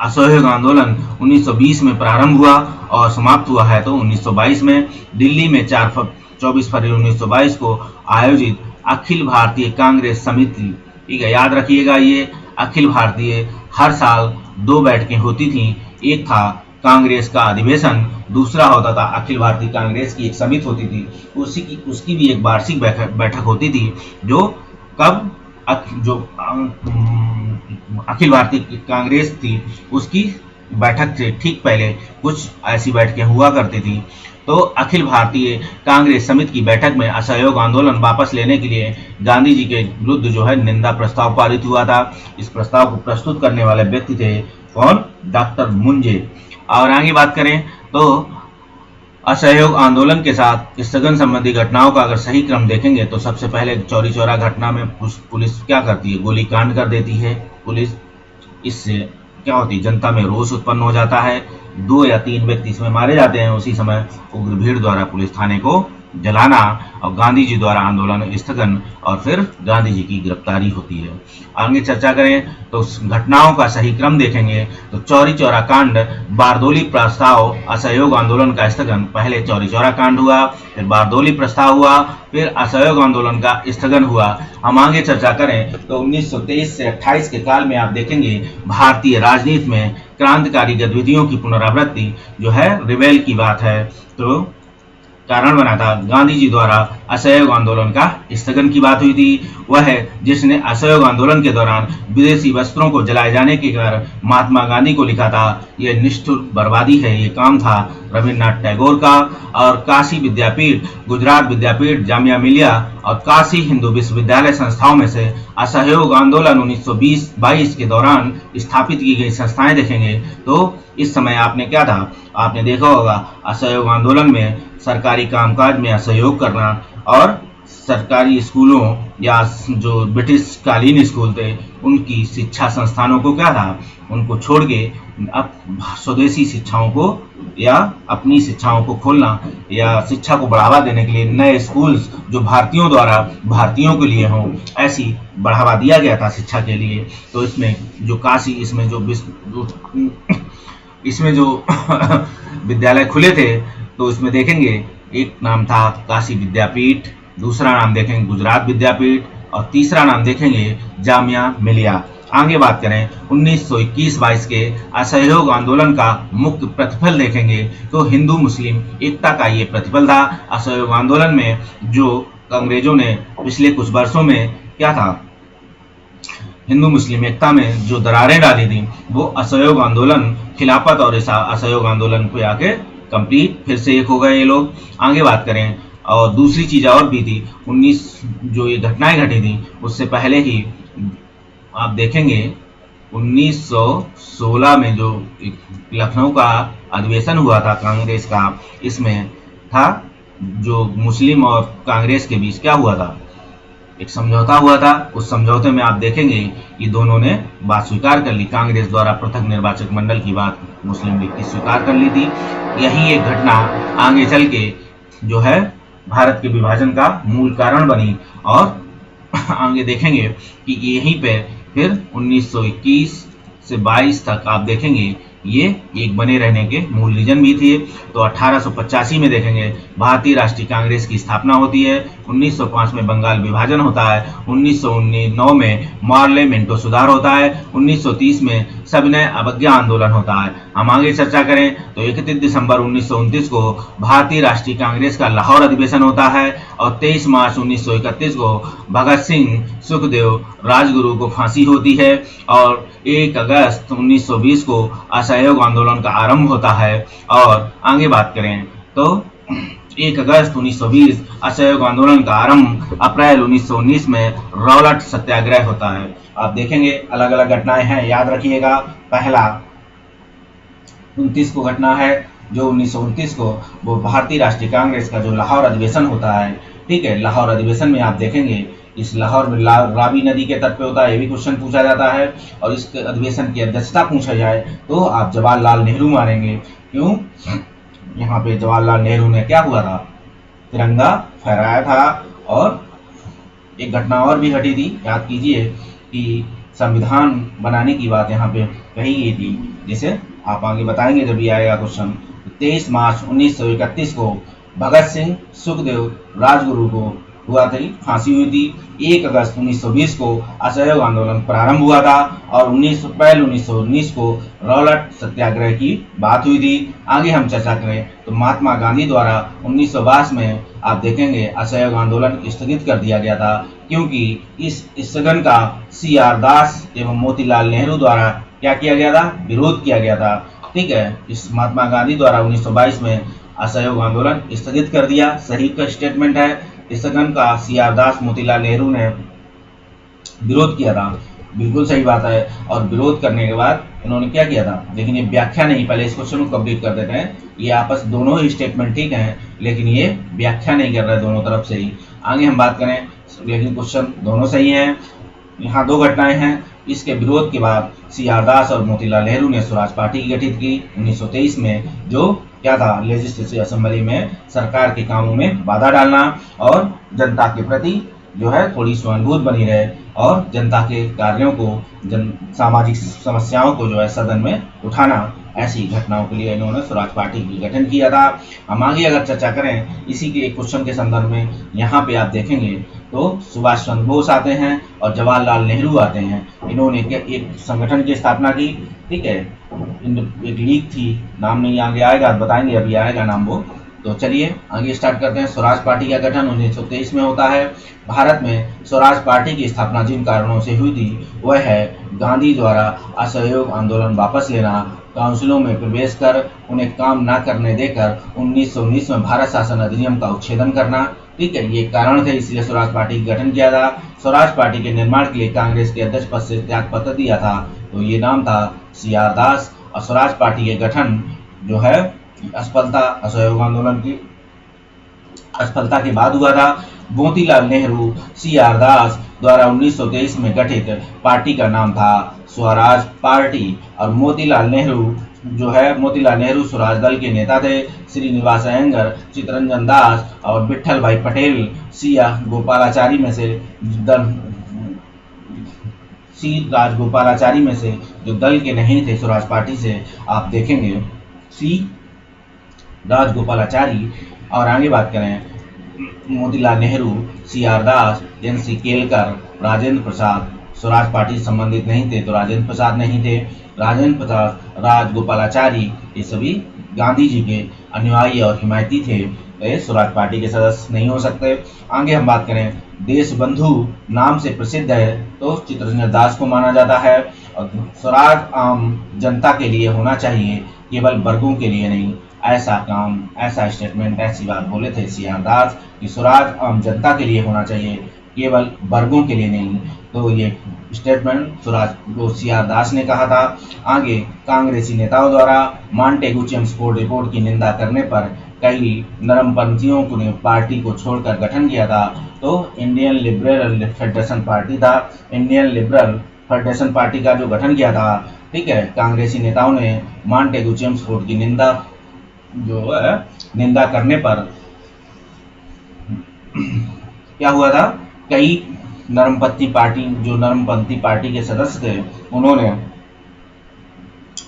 असहयोग आंदोलन 1920 में प्रारंभ हुआ और समाप्त हुआ है तो 1922 में। दिल्ली में 24 फरवरी 1922 को आयोजित अखिल भारतीय कांग्रेस समिति, ठीक है, याद रखिएगा, ये अखिल भारतीय हर साल 2 बैठकें होती थी। एक था कांग्रेस का अधिवेशन, दूसरा होता था अखिल भारतीय कांग्रेस की एक समिति होती थी, उसकी भी एक वार्षिक बैठक होती थी। जो कब जो अखिल भारतीय कांग्रेस थी उसकी बैठक से ठीक पहले कुछ ऐसी बैठकें हुआ करती थी। तो अखिल भारतीय कांग्रेस समिति की बैठक में असहयोग आंदोलन वापस लेने के लिए गांधी जी के विरुद्ध जो है निंदा प्रस्ताव पारित हुआ था। इस प्रस्ताव को प्रस्तुत करने वाले व्यक्ति थे कौन, डॉक्टर मुंजे। और आगे बात करें तो असहयोग आंदोलन के साथ स्थगन संबंधी घटनाओं का अगर सही क्रम देखेंगे तो सबसे पहले चौरी चौरा घटना में पुलिस क्या करती है, गोलीकांड कर देती है पुलिस। इससे क्या होती है, जनता में रोष उत्पन्न हो जाता है, 2 या 3 व्यक्ति इसमें मारे जाते हैं। उसी समय उग्र भीड़ द्वारा पुलिस थाने को जलाना और गांधी जी द्वारा आंदोलन स्थगन और फिर गांधी जी की गिरफ्तारी होती है। आगे चर्चा करें तो घटनाओं का सही क्रम देखेंगे तो चौरी चौरा कांड, बारदोली प्रस्ताव, असहयोग आंदोलन का स्थगन। पहले चौरी चौरा कांड हुआ, फिर बारदोली प्रस्ताव हुआ, फिर असहयोग आंदोलन का स्थगन हुआ। हम आगे चर्चा करें तो 1923 से 28 के काल में आप देखेंगे भारतीय राजनीति में क्रांतिकारी गतिविधियों की पुनरावृत्ति जो है, रिबेल की बात है, तो कारण बना था। गांधी जी द्वारा असहयोग आंदोलन का स्थगन की बात हुई थी। वह है जिसने असहयोग आंदोलन के दौरान विदेशी वस्त्रों को जलाए जाने के कारण महात्मा गांधी को लिखा था। यह निष्ठुर बर्बादी है, ये काम था रविन्द्रनाथ टैगोर का। और काशी विद्यापीठ, गुजरात विद्यापीठ, जामिया मिलिया और काशी हिंदू विश्वविद्यालय संस्थाओं में से असहयोग आंदोलन 1920-22 के दौरान स्थापित की गई संस्थाएं देखेंगे तो इस समय आपने क्या था, आपने देखा होगा असहयोग आंदोलन में सरकारी कामकाज में असहयोग करना और सरकारी स्कूलों या जो ब्रिटिश कालीन स्कूल थे उनकी शिक्षा संस्थानों को क्या था, उनको छोड़ के अब स्वदेशी शिक्षाओं को या अपनी शिक्षाओं को खोलना या शिक्षा को बढ़ावा देने के लिए नए स्कूल्स जो भारतीयों द्वारा भारतीयों के लिए हों, ऐसी बढ़ावा दिया गया था शिक्षा के लिए। तो इसमें जो काशी, इसमें जो विद्यालय खुले थे तो इसमें देखेंगे एक नाम था काशी विद्यापीठ, दूसरा नाम देखेंगे गुजरात विद्यापीठ और तीसरा नाम देखेंगे जामिया मिलिया। आगे बात करें 1921-22 के असहयोग आंदोलन का मुख्य प्रतिफल देखेंगे तो हिंदू मुस्लिम एकता का ये प्रतिफल था। असहयोग आंदोलन में जो अंग्रेजों ने पिछले कुछ वर्षों में क्या था, हिंदू मुस्लिम एकता में जो दरारें डाली थी वो असहयोग आंदोलन, खिलाफत और असहयोग आंदोलन को आके कंप्लीट फिर से एक हो गए ये लोग। आगे बात करें और दूसरी चीज़ और भी थी, 19 जो ये घटनाएं घटी थी उससे पहले ही आप देखेंगे 1916 में जो लखनऊ का अधिवेशन हुआ था कांग्रेस का, इसमें था जो मुस्लिम और कांग्रेस के बीच क्या हुआ था, एक समझौता हुआ था। उस समझौते में आप देखेंगे कि दोनों ने बात स्वीकार कर ली। कांग्रेस द्वारा पृथक निर्वाचक मंडल की बात मुस्लिम लीग की स्वीकार कर ली थी। यही एक घटना आगे चल के जो है भारत के विभाजन का मूल कारण बनी। और आगे देखेंगे कि यहीं पे फिर 1921 से 22 तक आप देखेंगे ये एक बने रहने के मूल रीजन भी थे। तो 1885 में देखेंगे भारतीय राष्ट्रीय कांग्रेस की स्थापना होती है। 1905 में बंगाल विभाजन होता है। 1909 में मार्ले मिंटो सुधार होता है। 1930 में सविनय अवज्ञा आंदोलन होता है। हम आगे चर्चा करें तो 31 दिसंबर 1929 को भारतीय राष्ट्रीय कांग्रेस का लाहौर अधिवेशन होता है और 23 मार्च 1931 को भगत सिंह, सुखदेव, राजगुरु को फांसी होती है और 1 अगस्त 1920 को असहयोग आंदोलन का आरंभ होता है। और आगे बात करें तो 1 अगस्त 1920 असहयोग आंदोलन का आरंभ, अप्रैल 1919 में रौलट सत्याग्रह होता है। आप देखेंगे अलग अलग घटनाएं हैं, याद रखिएगा। पहला 29 को घटना है जो 1929 को वो भारतीय राष्ट्रीय कांग्रेस का जो लाहौर अधिवेशन होता है, ठीक है। लाहौर अधिवेशन में आप देखेंगे इस लाहौर में रावी नदी के तट पे होता है, ये भी क्वेश्चन पूछा जाता है। और इस अधिवेशन की अध्यक्षता पूछा जाए तो आप जवाहरलाल नेहरू मारेंगे। क्यों? यहाँ पे जवाहरलाल नेहरू ने क्या हुआ था, तिरंगा फहराया था। और एक घटना और भी घटी थी, याद कीजिए कि संविधान बनाने की बात यहाँ पे कही गई थी, जिसे आप आगे बताएंगे जब ये आएगा क्वेश्चन। 23 मार्च 1931 को भगत सिंह, सुखदेव, राजगुरु को हुआ थी फांसी हुई थी। 1 अगस्त 1920 को असहयोग आंदोलन प्रारंभ हुआ था और अप्रैल 1919 को रौलट सत्याग्रह की बात हुई थी। आगे हम चर्चा करें तो महात्मा गांधी द्वारा 1922 में आप देखेंगे असहयोग आंदोलन स्थगित कर दिया गया था, क्योंकि इस स्थगन का CR दास एवं मोतीलाल नेहरू द्वारा क्या किया गया था, विरोध किया गया था, ठीक है। इस महात्मा गांधी द्वारा 1922 में असहयोग आंदोलन स्थगित कर दिया, सही का स्टेटमेंट है। स्थगन का CR दास, मोतीलाल नेहरू ने विरोध किया था, बिल्कुल सही बात है। और विरोध करने के बाद इन्होंने क्या किया था, लेकिन ये व्याख्या नहीं, पहले इस क्वेश्चन को कंप्लीट कर देते हैं। ये आपस दोनों ही स्टेटमेंट ठीक हैं, लेकिन ये व्याख्या नहीं कर रहे दोनों तरफ से ही। आगे हम बात करें, लेकिन क्वेश्चन दोनों सही हैं। यहाँ 2 घटनाएं हैं। इसके विरोध के बाद CR दास और मोतीलाल नेहरू ने स्वराज पार्टी गठित की 1923 में, जो क्या था, लेजिस्लेटिव असेंबली में सरकार के कामों में बाधा डालना और जनता के प्रति जो है थोड़ी सहानुभूति बनी रहे और जनता के कार्यों को, सामाजिक समस्याओं को जो है सदन में उठाना, ऐसी घटनाओं के लिए इन्होंने स्वराज पार्टी की गठन किया था। हम आगे अगर चर्चा करें इसी के एक क्वेश्चन के संदर्भ में, यहाँ पे आप देखेंगे तो सुभाष चंद्र बोस आते हैं और जवाहरलाल नेहरू आते हैं। इन्होंने एक संगठन की स्थापना की, ठीक है। एक लीग थी, नाम नहीं आगे आएगा, बताएंगे अभी आएगा नाम वो। तो चलिए आगे स्टार्ट करते हैं। स्वराज पार्टी का गठन 1923 में होता है। भारत में स्वराज पार्टी की स्थापना जिन कारणों से हुई थी वह है गांधी द्वारा असहयोग आंदोलन वापस लेना, काउंसिलों में प्रवेश कर उन्हें काम न करने देकर 1919 में भारत शासन अधिनियम का उच्छेदन करना, ठीक है। ये कारण थे, इसलिए स्वराज पार्टी का गठन किया था। स्वराज पार्टी के निर्माण के लिए कांग्रेस के अध्यक्ष पद से त्याग पत्र दिया था, तो ये नाम था CR दास। और स्वराज पार्टी के गठन जो है असफलता, असहयोग आंदोलन की असफलता के बाद हुआ था। मोतीलाल नेहरू CR दास द्वारा 1923 में गठित पार्टी का नाम था स्वराज पार्टी। और मोतीलाल नेहरू जो है, मोतीलाल नेहरू स्वराज दल के नेता थे। श्रीनिवास अयंगर, चित्तरंजन दास और विट्ठल भाई पटेल सी राजगोपालाचारी में से जो दल के नहीं थे स्वराज पार्टी से, आप देखेंगे सी राजगोपालाचारी। और आगे बात करें मोतीलाल नेहरू, CR दास, NC केलकर, राजेंद्र प्रसाद स्वराज पार्टी से संबंधित नहीं थे, तो राजेंद्र प्रसाद नहीं थे। राजेंद्र प्रसाद, राजगोपालाचारी ये सभी गांधी जी के अनुयायी और हिमायती थे, तो स्वराज पार्टी के सदस्य नहीं हो सकते। आगे हम बात करें, देशबंधु नाम से प्रसिद्ध है तो चित्तरंजन दास को माना जाता है। और स्वराज आम जनता के लिए होना चाहिए, केवल वर्गों के लिए नहीं, ऐसा काम, ऐसा स्टेटमेंट, ऐसी बात बोले थे CR दास कि स्वराज आम जनता के लिए होना चाहिए, केवल वर्गों के लिए नहीं। तो ये स्टेटमेंट स्वराज को CR दास ने कहा था। आगे कांग्रेसी नेताओं द्वारा मॉन्टेगू चेम्सफोर्ड रिपोर्ट की निंदा करने पर कई नरमपंथियों ने पार्टी को छोड़कर गठन किया था, तो इंडियन लिबरल फेडरेशन पार्टी था। इंडियन लिबरल फेडरेशन पार्टी का जो गठन किया था, ठीक है, कांग्रेसी नेताओं ने मॉन्टेगू चेम्सफोर्ड की निंदा करने पर क्या हुआ था, कई नरमपंथी पार्टी के सदस्य थे, उन्होंने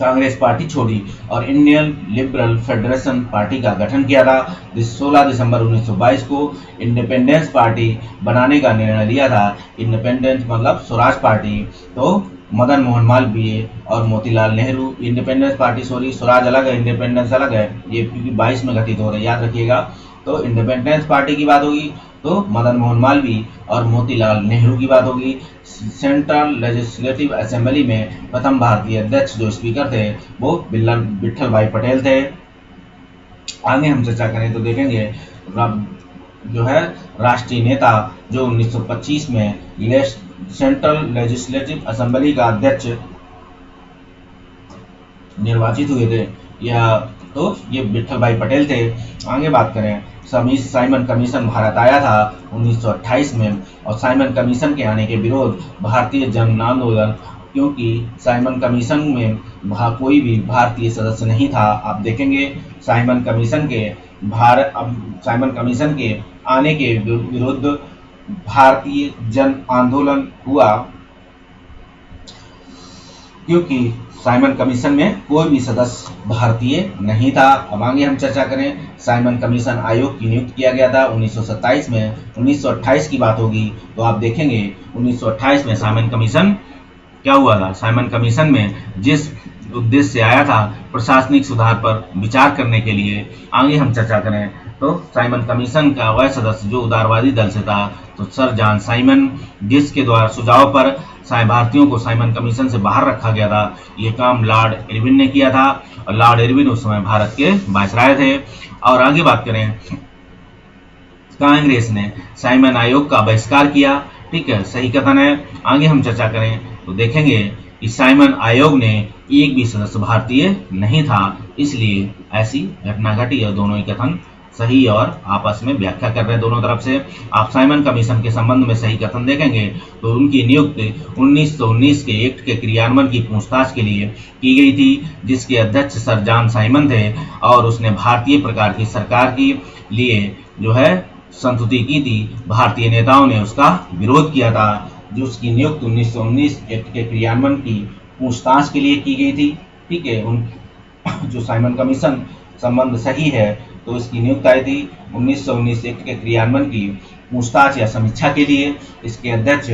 कांग्रेस पार्टी छोड़ी और इंडियन लिबरल फेडरेशन पार्टी का गठन किया था। 16 दिसंबर 1922 को इंडिपेंडेंस पार्टी बनाने का निर्णय लिया था। इंडिपेंडेंस मतलब स्वराज पार्टी। तो मदन मोहन मालवीय और मोतीलाल नेहरू, इंडिपेंडेंस पार्टी स्वराज अलग है, इंडिपेंडेंस अलग है, ये 22 में घटित हो रहा है, याद रखिएगा। तो इंडिपेंडेंस पार्टी की बात होगी तो मदन मोहन मालवीय और मोतीलाल नेहरू की बात होगी। सेंट्रल लेजिस्लेटिव असेंबली में प्रथम भारतीय अध्यक्ष जो स्पीकर थे वो विट्ठल भाई पटेल थे। आगे हम चर्चा करें तो देखेंगे जो है राष्ट्रीय नेता जो 1925 में सेंट्रल लेजिस्लेटिव असेंबली का अध्यक्ष निर्वाचित हुए थे तो ये विट्ठल भाई पटेल थे। आगे बात करें, साइमन कमीशन भारत आया था 1928 में और साइमन कमीशन के आने के विरोध भारतीय जन आंदोलन, क्योंकि साइमन कमीशन में कोई भी भारतीय सदस्य नहीं था। आप देखेंगे साइमन कमीशन के आने के विरुद्ध भारतीय जन आंदोलन हुआ, क्योंकि साइमन कमीशन में कोई भी सदस्य भारतीय नहीं था। अब आगे हम चर्चा करें, साइमन कमीशन आयोग की नियुक्त किया गया था 1927 में। 1928 की बात होगी तो आप देखेंगे 1928 में साइमन कमीशन क्या हुआ था। साइमन कमीशन में जिस उद्देश्य से आया था प्रशासनिक सुधार पर विचार करने के लिए। आगे हम चर्चा करें तो साइमन कमीशन का वह सदस्य जो उदारवादी दल से था तो सर जॉन साइमन, जिसके द्वारा सुझाव पर भारतीयों को साइमन कमीशन से बाहर रखा गया था। ये काम लॉर्ड इरविन ने किया था और लॉर्ड इरविन उस समय भारत के वायसराय थे। और आगे बात करें, कांग्रेस ने साइमन आयोग का बहिष्कार किया। ठीक है, सही कथन है। आगे हम चर्चा करें तो देखेंगे कि साइमन आयोग ने एक भी सदस्य भारतीय नहीं था, इसलिए ऐसी घटना घटी और दोनों ही कथन सही और आपस में व्याख्या कर रहे हैं दोनों तरफ से। आप साइमन कमीशन के संबंध में सही कथन देखेंगे तो उनकी नियुक्ति 1919 के एक्ट के क्रियान्वयन की पूछताछ के लिए की गई थी, जिसके अध्यक्ष सर जॉन साइमन थे और उसने भारतीय प्रकार की सरकार के लिए जो है संस्तुति की थी। भारतीय नेताओं ने उसका विरोध किया था, जो उसकी नियुक्ति 1919 एक्ट के क्रियान्वयन की पूछताछ के लिए की गई थी। ठीक है, जो साइमन कमीशन संबंध सही है तो इसकी नियुक्ति आई थी 1919 एक्ट के क्रियान्वयन की पूछताछ या समीक्षा के लिए। इसके अध्यक्ष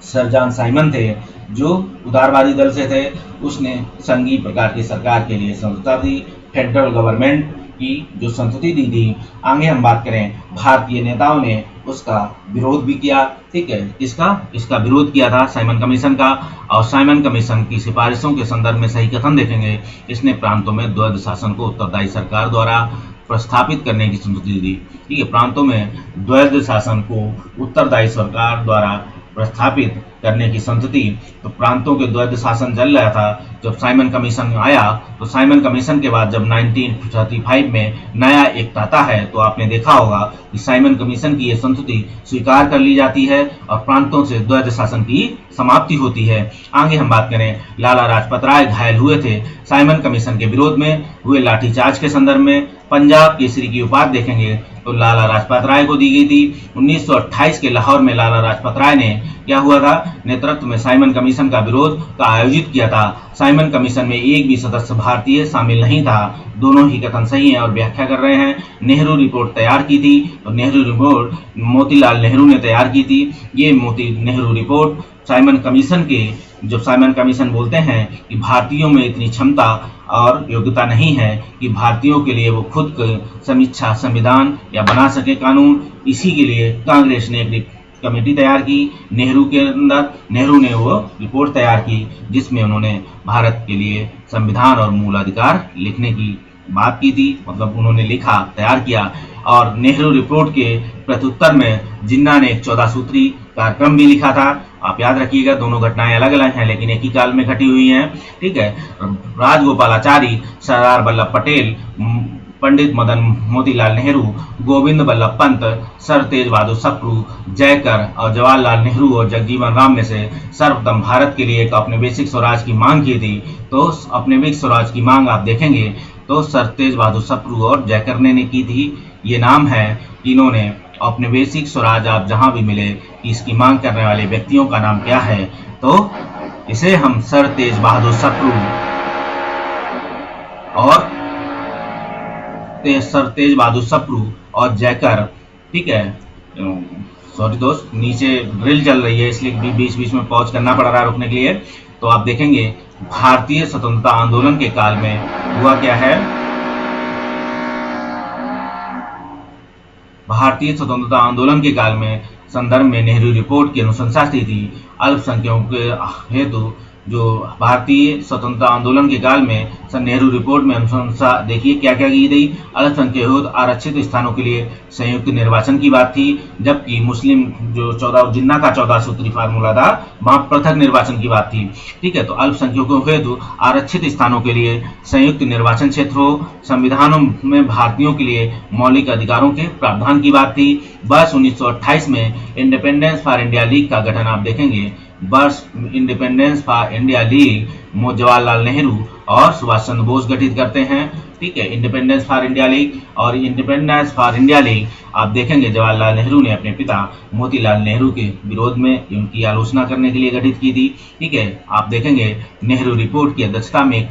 सर जॉन साइमन थे जो उदारवादी दल से थे। उसने संघीय प्रकार की सरकार के लिए संस्था दी, फेडरल गवर्नमेंट की जो संस्तुति दी थी। आगे हम बात करें, भारतीय नेताओं ने उसका विरोध भी किया। ठीक है, इसका विरोध किया था साइमन कमीशन का। और साइमन कमीशन की सिफारिशों के संदर्भ में सही कथन देखेंगे, इसने प्रांतों में द्वैध शासन को उत्तरदायी सरकार द्वारा प्रस्थापित करने की संस्तुति दी। ठीक है, प्रांतों में द्वैध शासन को उत्तरदायी सरकार द्वारा प्रस्थापित करने की संतति। तो प्रांतों के द्वैध शासन चल रहा था जब साइमन कमीशन आया। तो साइमन कमीशन के बाद जब 1935 में नया एक्ट आता है तो आपने देखा होगा कि साइमन कमीशन की ये संतति स्वीकार कर ली जाती है और प्रांतों से द्वैध शासन की समाप्ति होती है। आगे हम बात करें, लाला लाजपत राय घायल हुए थे साइमन कमीशन के विरोध में हुए लाठीचार्ज के संदर्भ में। पंजाब केसरी की उपाधि देखेंगे तो लाला लाजपत राय को दी गई थी। 1928 के लाहौर में लाला लाजपत राय ने क्या हुआ था, नेतृत्व में साइमन कमीशन का विरोध का आयोजित किया था। साइमन कमीशन में एक भी सदस्य भारतीय शामिल नहीं था। दोनों ही कथन सही हैं और व्याख्या कर रहे हैं। नेहरू रिपोर्ट तैयार की थी और नेहरू रिपोर्ट मोतीलाल नेहरू ने तैयार की थी। ये नेहरू रिपोर्ट साइमन कमीशन के, जो साइमन कमीशन बोलते हैं कि भारतीयों में इतनी क्षमता और योग्यता नहीं है कि भारतीयों के लिए वो खुद समीक्षा संविधान या बना सके कानून। इसी के लिए कांग्रेस ने एक कमेटी तैयार की नेहरू के अंदर। नेहरू ने वो रिपोर्ट तैयार की जिसमें उन्होंने भारत के लिए संविधान और मूल अधिकार लिखने की बात की थी, मतलब उन्होंने लिखा, तैयार किया। और नेहरू रिपोर्ट के प्रत्युत्तर में जिन्ना ने एक 14 सूत्री कार्यक्रम भी लिखा था। आप याद रखिएगा, दोनों घटनाएं अलग अलग हैं लेकिन एक ही काल में घटी हुई हैं। ठीक है, राजगोपालाचारी, सरदार वल्लभ पटेल, पंडित मदन मोतीलाल नेहरू, गोविंद बल्लभ पंत, सर तेज बहादुर सप्रू, जयकर और जवाहरलाल नेहरू और जगजीवन राम में से सर्वप्रथम भारत के लिए एक औपनिवेशिक स्वराज की मांग की थी। तो औपनिवेशिक स्वराज की मांग आप देखेंगे तो सर तेज बहादुर सप्रू और जयकर ने की थी। ये नाम है, इन्होंने औपनिवेशिक स्वराज आप जहां भी मिले कि इसकी मांग करने वाले व्यक्तियों का नाम क्या है, तो इसे हम सर तेज बहादुर सप्रू और सर तेज बहादुर सप्रू और जयकर, ठीक है, सॉरी दोस्त, नीचे ड्रिल चल रही है इसलिए बीच बीच में पॉज करना पड़ रहा है रुकने के लिए। तो आप देखेंगे भारतीय स्वतंत्रता आंदोलन के काल में हुआ क्या है। भारतीय स्वतंत्रता आंदोलन के काल में संदर्भ में नेहरू रिपोर्ट की अनुशंसा की थी। अल्पसंख्यकों के हेतु जो भारतीय स्वतंत्रता आंदोलन के काल में सन नेहरू रिपोर्ट में अनुशंसा देखिए क्या क्या की गई। अल्पसंख्यक आरक्षित स्थानों के लिए संयुक्त निर्वाचन की बात थी, जबकि मुस्लिम जो 14 जिन्ना का 14 सूत्री फार्मूला था वहां पृथक निर्वाचन की बात थी, ठीक है। तो अल्पसंख्यकों हेतु आरक्षित स्थानों के लिए संयुक्त निर्वाचन क्षेत्र हो, संविधानों में भारतीयों के लिए मौलिक अधिकारों के प्रावधान की बात थी। वर्ष 1928 में इंडिपेंडेंस फॉर इंडिया लीग का गठन आप देखेंगे। वर्ष independence for India league Jawaharlal Nehru और सुभाष चंद्र बोस गठित करते हैं, ठीक है। इंडिपेंडेंस फॉर इंडिया लीग और इंडिपेंडेंस फॉर इंडिया लीग आप देखेंगे जवाहरलाल नेहरू ने अपने पिता मोतीलाल नेहरू के विरोध में उनकी आलोचना करने के लिए गठित की थी, ठीक है। आप देखेंगे नेहरू रिपोर्ट की अध्यक्षता में एक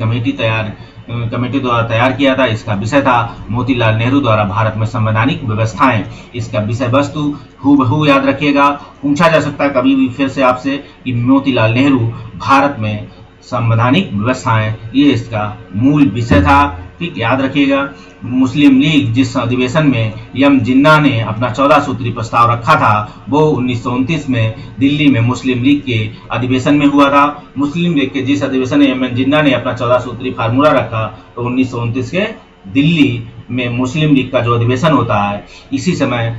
कमेटी द्वारा तैयार किया था। इसका विषय था मोतीलाल नेहरू द्वारा भारत में संवैधानिक व्यवस्थाएं। इसका विषय वस्तु हूबहू याद रखिएगा, पूछा जा सकता है कभी भी फिर से आपसे कि मोतीलाल नेहरू भारत में संवैधानिक व्यवस्थाएं, ये इसका मूल विषय था, ठीक, याद रखिएगा। मुस्लिम लीग जिस अधिवेशन में यम जिन्ना ने अपना 14 सूत्री प्रस्ताव रखा था वो 1929 में दिल्ली में मुस्लिम लीग के अधिवेशन में हुआ था। मुस्लिम लीग के जिस अधिवेशन में यम जिन्ना ने अपना 14 सूत्री फार्मूला रखा तो 1929 के दिल्ली में मुस्लिम लीग का जो अधिवेशन होता है, इसी समय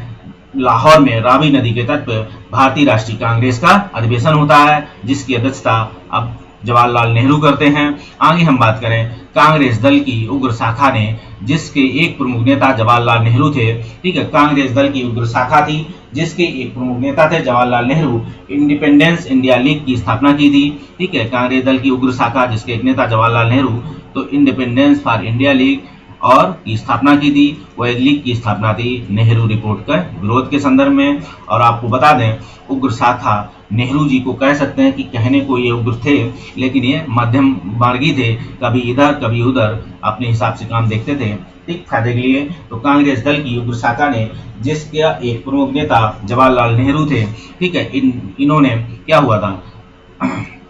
लाहौर में रावी नदी के तट पर भारतीय राष्ट्रीय कांग्रेस का अधिवेशन होता है, जिसकी अध्यक्षता अब जवाहरलाल नेहरू करते हैं। आगे हम बात करें कांग्रेस दल की उग्र शाखा ने, जिसके एक प्रमुख नेता जवाहरलाल नेहरू थे, ठीक है। कांग्रेस दल की उग्र शाखा थी जिसके एक प्रमुख नेता थे Jawaharlal Nehru, independence India league की स्थापना की थी, ठीक है। कांग्रेस दल की उग्र शाखा जिसके एक नेता जवाहरलाल नेहरू, तो इंडिपेंडेंस फॉर इंडिया लीग और की स्थापना की थी। वह लीग की स्थापना थी नेहरू रिपोर्ट का विरोध के संदर्भ में। और आपको बता दें उग्र शाखा नेहरू जी को कह सकते हैं कि कहने को ये उग्र थे, लेकिन ये मध्यम मार्गी थे, कभी इधर कभी उधर अपने हिसाब से काम देखते थे, ठीक, फायदे के लिए। तो कांग्रेस दल की उग्र शाखा ने जिसका एक प्रमुख नेता जवाहरलाल नेहरू थे, ठीक है, इन्होंने क्या हुआ था,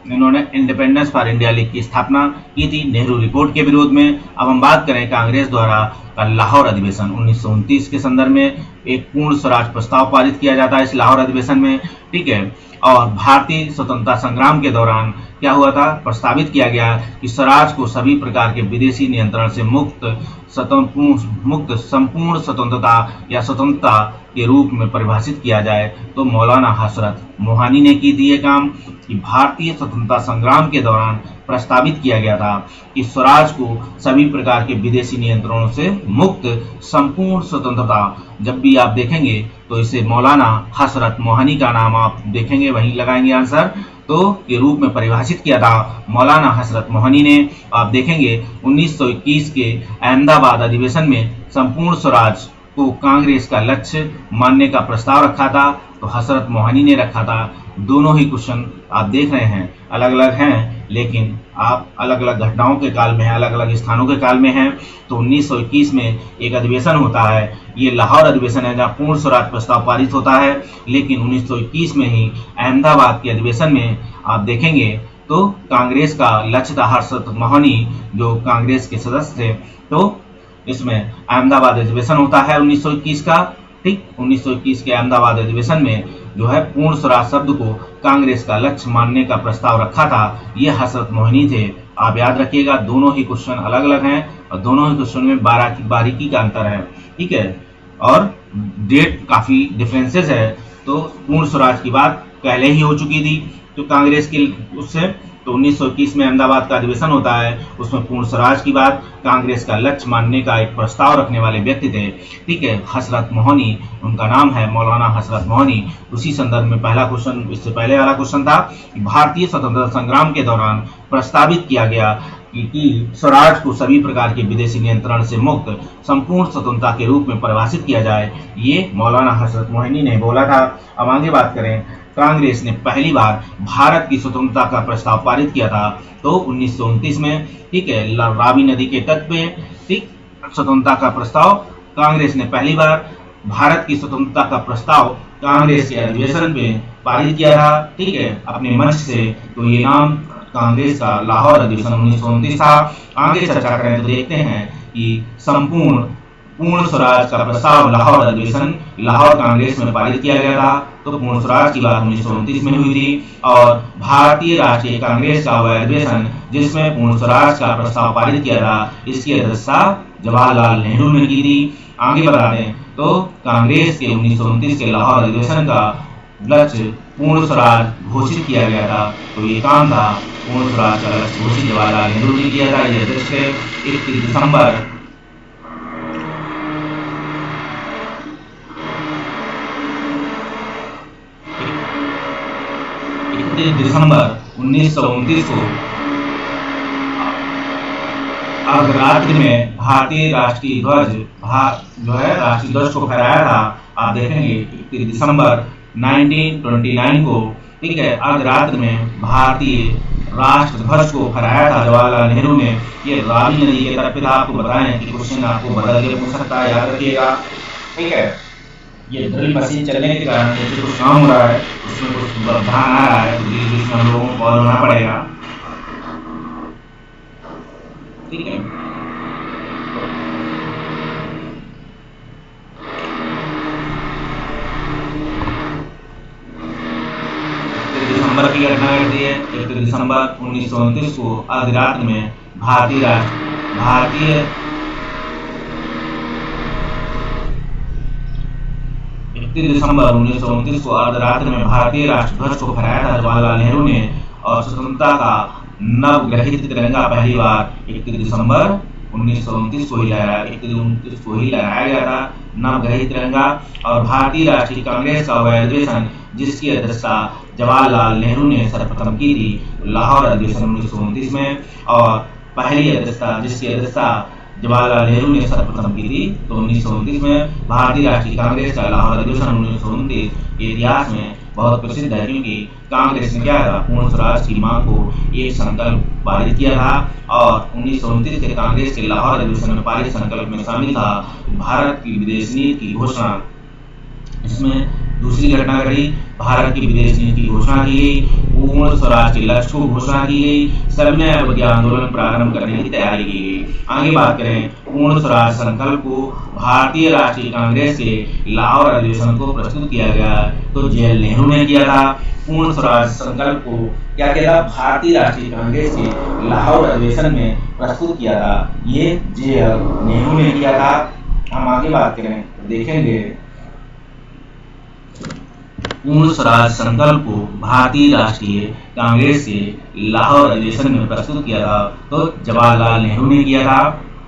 इन्होंने इंडिपेंडेंस फॉर इंडिया लीग की स्थापना की थी नेहरू रिपोर्ट के विरोध में। अब हम बात करें कांग्रेस द्वारा का लाहौर अधिवेशन 1929 के संदर्भ में एक पूर्ण स्वराज प्रस्ताव पारित किया जाता है इस लाहौर अधिवेशन में, ठीक है। और भारतीय स्वतंत्रता संग्राम के दौरान क्या हुआ था, प्रस्तावित किया गया कि स्वराज को सभी प्रकार के विदेशी नियंत्रण से मुक्त संपूर्ण स्वतंत्रता या स्वतंत्रता के रूप में परिभाषित किया जाए। तो मौलाना हसरत मोहानी ने की थी ये काम कि भारतीय स्वतंत्रता संग्राम के दौरान प्रस्तावित किया गया था कि स्वराज को सभी प्रकार के विदेशी नियंत्रणों से मुक्त संपूर्ण स्वतंत्रता, जब भी आप देखेंगे तो इसे मौलाना हसरत मोहानी का नाम आप देखेंगे वहीं लगाएंगे आंसर, तो के रूप में परिभाषित किया था मौलाना हसरत मोहानी ने। आप देखेंगे 1921 के अहमदाबाद अधिवेशन में संपूर्ण स्वराज को कांग्रेस का लक्ष्य मानने का प्रस्ताव रखा था, तो हसरत मोहानी ने रखा था। दोनों ही क्वेश्चन आप देख रहे हैं अलग अलग हैं, लेकिन आप अलग अलग घटनाओं के काल में हैं, अलग अलग स्थानों के काल में हैं। तो 1921 में एक अधिवेशन होता है, ये लाहौर अधिवेशन है जहाँ पूर्ण स्वराज प्रस्ताव पारित होता है, लेकिन 1921 में ही अहमदाबाद के अधिवेशन में आप देखेंगे तो कांग्रेस का लक्ष्य था, हसरत मोहानी जो कांग्रेस के सदस्य थे, तो इसमें अहमदाबाद अधिवेशन होता है 1921 का, ठीक। 1921 के अहमदाबाद अधिवेशन में जो है पूर्ण स्वराज शब्द को कांग्रेस का लक्ष्य मानने का प्रस्ताव रखा था, ये हसरत मोहानी थे। आप याद रखिएगा दोनों ही क्वेश्चन अलग अलग हैं और दोनों ही क्वेश्चन में बारीकी का अंतर है, ठीक है, और डेट काफी डिफरेंसेस है। तो पूर्ण स्वराज की बात पहले ही हो चुकी थी तो कांग्रेस की उससे, तो 1921 में अहमदाबाद का अधिवेशन होता है, उसमें पूर्ण स्वराज की बात कांग्रेस का लक्ष्य मानने का एक प्रस्ताव रखने वाले व्यक्ति थे, ठीक है, हसरत मोहानी उनका नाम है, मौलाना हसरत मोहानी। उसी संदर्भ में पहला क्वेश्चन, इससे पहले वाला क्वेश्चन था भारतीय स्वतंत्रता संग्राम के दौरान प्रस्तावित किया गया कि स्वराज को सभी प्रकार के विदेशी नियंत्रण से मुक्त संपूर्ण स्वतंत्रता के रूप में परिभाषित किया जाए, ये मौलाना हसरत मोहानी ने बोला था। अब आगे बात करें कांग्रेस ने पहली बार भारत की स्वतंत्रता का प्रस्ताव पारित किया था, तो 1929 में, ठीक है, रावी नदी के तट पे, ठीक, स्वतंत्रता का प्रस्ताव कांग्रेस ने पहली बार भारत की स्वतंत्रता का प्रस्ताव कांग्रेस के अधिवेशन में पारित किया था, ठीक है, अपने मंच से। तो ये नाम कांग्रेस का लाहौर अधिवेशन 1929 था। आगे चर्चा करें तो देखते हैं कि पूर्ण स्वराज का प्रस्ताव लाहौर अधिवेशन लाहौर कांग्रेस में पारित किया गया था। तो पूर्ण स्वराज की बात 1929 में हुई थी। और भारतीय राष्ट्रीय कांग्रेस का वह अधिवेशन जिसमें पूर्ण स्वराज का प्रस्ताव पारित किया था, इसकी अध्यक्षता जवाहरलाल नेहरू ने की थी। आगे बता दें तो कांग्रेस के 1929 के लाहौर अधिवेशन का लक्ष्य पूर्ण स्वराज घोषित किया गया था। तो ये काम था पूर्ण स्वराज का लक्ष्य घोषित जवाहरलाल नेहरू ने किया था। ये अध्यक्ष थे। 31 दिसंबर 1929 को अर्धरात्रि में भारतीय राष्ट्रीय ध्वज राष्ट्रीय ध्वज को फहराया था। आप देखेंगे 31 दिसंबर 1929 को, ठीक है, अर्धरात्रि में भारतीय राष्ट्र ध्वज को फहराया था जवाहरलाल नेहरू ने। ये रावी नदी के तट पे था। आपको बताएं कि क्वेश्चन आपको बदल के पूछ सकता है, याद रखिएगा, ठीक है। ये ड्रिल मशीन चलने के कारण जैसे कुछ काम हो रहा है, उसमें कुछ ध्यान आ रहा है, तो बीच में हम लोगों को कॉल होना पड़ेगा, ठीक है। दिसंबर की घटना घटती है। 31 दिसंबर 1929 को अर्धरात्रि में भारतीय 31 दिसंबर 1929 को अर्धरात्रि में भारतीय राष्ट्र ध्वज को फहराया था जवाहरलाल नेहरू ने। और स्वतंत्रता का नवग्रहित तिरंगा पहली बार 31 दिसंबर 1929 को ही लहराया गया था, नवग्रहित तिरंगा। और भारतीय राष्ट्रीय कांग्रेस का वह अधिवेशन जिसकी अध्यक्षता जवाहरलाल नेहरू ने सर्वप्रथम की थी लाहौर अधिवेशन 1929 में। और पहली अध्यक्षता जिसकी अध्यक्षता जवाहरलाल नेहरू ने सर्वप्रथम की थी, तो 1929 में भारतीय राष्ट्रीय कांग्रेस का लाहौर अधिवेशन 1929 के इतिहास में बहुत प्रसिद्ध है, क्योंकि कांग्रेस ने क्या था, पूर्ण स्वराज की मांग को एक संकल्प पारित किया था। और 1929 के कांग्रेस के लाहौर अधिवेशन में पारित संकल्प में शामिल था भारत की विदेश नीति की घोषणा। इसमें दूसरी घटना घटी, भारत की विदेश नीति की घोषणा की गई, पूर्ण स्वराज के लक्ष्य को घोषणा की गई, सविनय अवज्ञा आंदोलन प्रारंभ करने की तैयारी की गई। आगे बात करें पूर्ण स्वराज संकल्प को भारतीय राष्ट्रीय कांग्रेस के लाहौर अधिवेशन को प्रस्तुत किया गया, तो जेएल नेहरू ने किया था। पूर्ण स्वराज संकल्प को क्या किया था, भारतीय राष्ट्रीय कांग्रेस के लाहौर अधिवेशन में प्रस्तुत किया था, ये जेएल नेहरू ने किया था। हम आगे बात करें तो देखेंगे पूर्ण स्वराज संकल्प को भारतीय राष्ट्रीय कांग्रेस के लाहौर अधिवेशन में प्रस्तुत किया था, तो जवाहरलाल नेहरू ने किया था,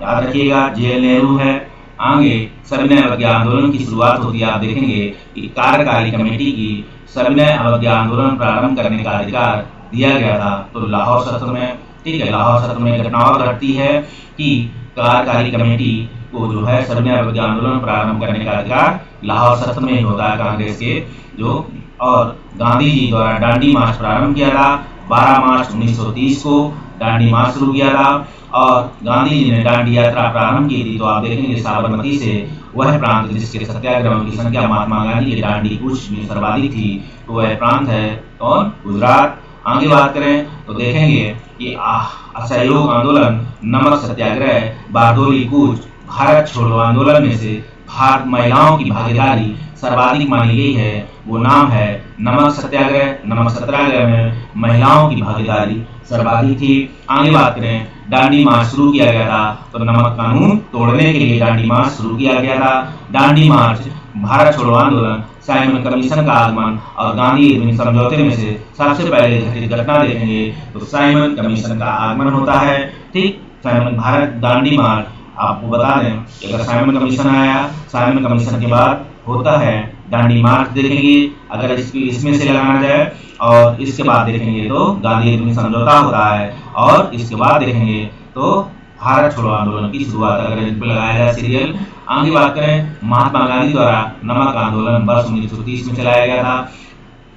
याद रखिएगा, जेएल नेहरू है। आगे सविनय अवज्ञा आंदोलन की शुरुआत होती है। आप देखेंगे कि कार्यकारी कमेटी की सविनय अवज्ञा आंदोलन प्रारंभ करने का अधिकार दिया गया था, तो लाहौर सत्र में, ठीक है, लाहौर सत्र में घटनाओं घटती है कि कार्यकारी कमेटी को जो है सविनय अवज्ञा आंदोलन प्रारंभ करने का अधिकार लाहौर सत्र में ही होता है कांग्रेस के जो। और गांधी जी द्वारा डांडी मार्च प्रारंभ किया था 12 मार्च 1930 को डांडी मार्च शुरू किया था। और गांधी जी ने डांडी यात्रा प्रारंभ की थी, तो आप देखेंगे साबरमती से वह प्रांत जिसके सत्याग्रहों की संख्या महात्मा गांधी के डांडी कूच में सर्वाधिक थी, तो वह प्रांत है कौन, गुजरात। आगे बात करें तो देखेंगे कि असहयोग आंदोलन, नमक सत्याग्रह, बारडोली कूच, भारत छोड़ो आंदोलन में से भारत महिलाओं की भागीदारी सर्वाधिक मानी गई है, वो नाम है नमक सत्याग्रह। नमक सत्याग्रह में महिलाओं की भागीदारी सर्वाधिक थी। आगे बात करें डांडी मार्च शुरू किया गया था, तो नमक कानून तोड़ने के लिए डांडी मार्च शुरू किया गया था। डांडी मार्च, भारत छोड़ो आंदोलन, साइमन कमीशन का आगमन और गांधी इरविन समझौते में से सबसे पहले घटित घटना देखेंगे तो साइमन कमीशन का आगमन होता है। ठीक, साइमन भारत डांडी मार्च, आपको बता दें कि अगर साइमन कमीशन आया, साइमन कमीशन के बाद होता है डांडी मार्च देखेंगे, अगर इसमें से लगाना जाए, और इसके बाद देखेंगे तो गांधी इरविन समझौता होता है, और इसके बाद देखेंगे तो भारत छोड़ो आंदोलन की शुरुआत, अगर इन पर लगाया जाए सीरियल। आगे बात करें महात्मा गांधी द्वारा नमक आंदोलन वर्ष 1930 में चलाया गया था।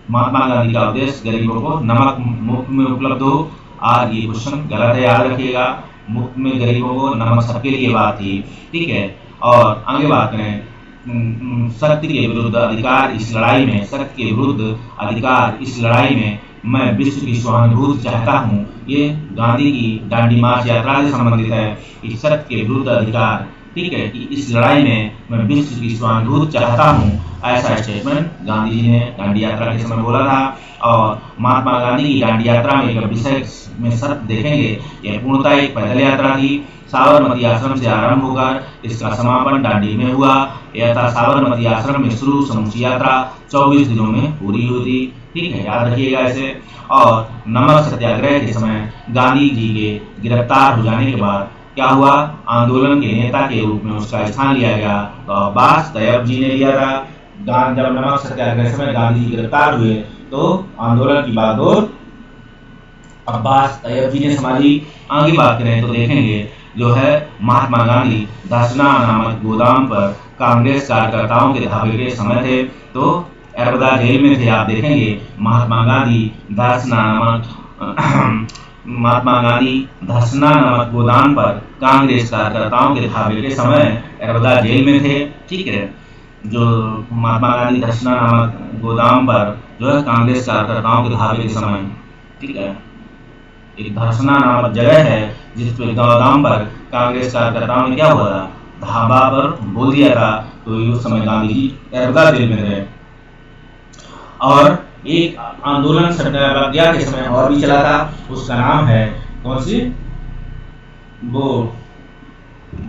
महात्मा गांधी का उद्देश्य गरीबों को नमक मुफ्त में उपलब्ध हो। आज ये क्वेश्चन गलत है, याद रखिएगा। मुफ्त में गरीबों को नमक सबके लिए बात थी, ठीक है। और आगे बात करें, सत्य के विरुद्ध अधिकार इस लड़ाई में, सत्य के विरुद्ध अधिकार इस लड़ाई में मैं विश्व की सहानुभूति चाहता हूँ। ये गांधी की दांडी मार्च यात्रा से संबंधित है। इस सत्य के विरुद्ध अधिकार, ठीक है, कि इस लड़ाई में मैं विश्व की सहानुभूति चाहता हूँ, ऐसा स्टेटमेंट गांधी जी ने दांडी यात्रा के समय बोला था। और महात्मा गांधी की दांडी यात्रा में विषय में शर्त देखेंगे, यह पूर्णतः एक पैदल यात्रा थी। साबरमती आश्रम से आरंभ होकर इसका समापन दांडी में हुआ। यह था साबरमती आश्रम में शुरू समूची यात्रा 24 दिनों में पूरी हुई थी, ठीक है, याद रखिएगा इसे। और नमक सत्याग्रह के समय गांधी जी के गिरफ्तार हो जाने के बाद क्या हुआ, आंदोलन के नेता के रूप में उसका स्थान लिया गया तो अब्बास तैयब जी ने लिया था। जब नमक सत्याग्रह समय गांधी जी गिरफ्तार हुए तो आंदोलन की बागडोर अब्बास तैयब जी ने संभाली। आगे बात करें तो देखेंगे जो है महात्मा गांधी धसना नामक गोदाम पर कांग्रेस कार्यकर्ताओं के धावे के समय थे, तो अरबदा जेल में थे। आप देखेंगे महात्मा गांधी धसना नामक गोदाम पर कांग्रेस कार्यकर्ताओं के धावे के समय अरबदा जेल में थे, ठीक है। जो महात्मा गांधी धसना नामक गोदाम पर जो है कांग्रेस कार्यकर्ताओं के धावे के समय, ठीक है, एक धसना नामक जगह है जिस गोदाम पर कांग्रेस कार्यकर्ताओं ने क्या हुआ था, धाबा पर बोल दिया था। तो उस समय गांधी जी अरबदा जेल में थे। और एक आंदोलन सत्याग्रह के समय और भी चला था, उसका नाम है कौन सी, वो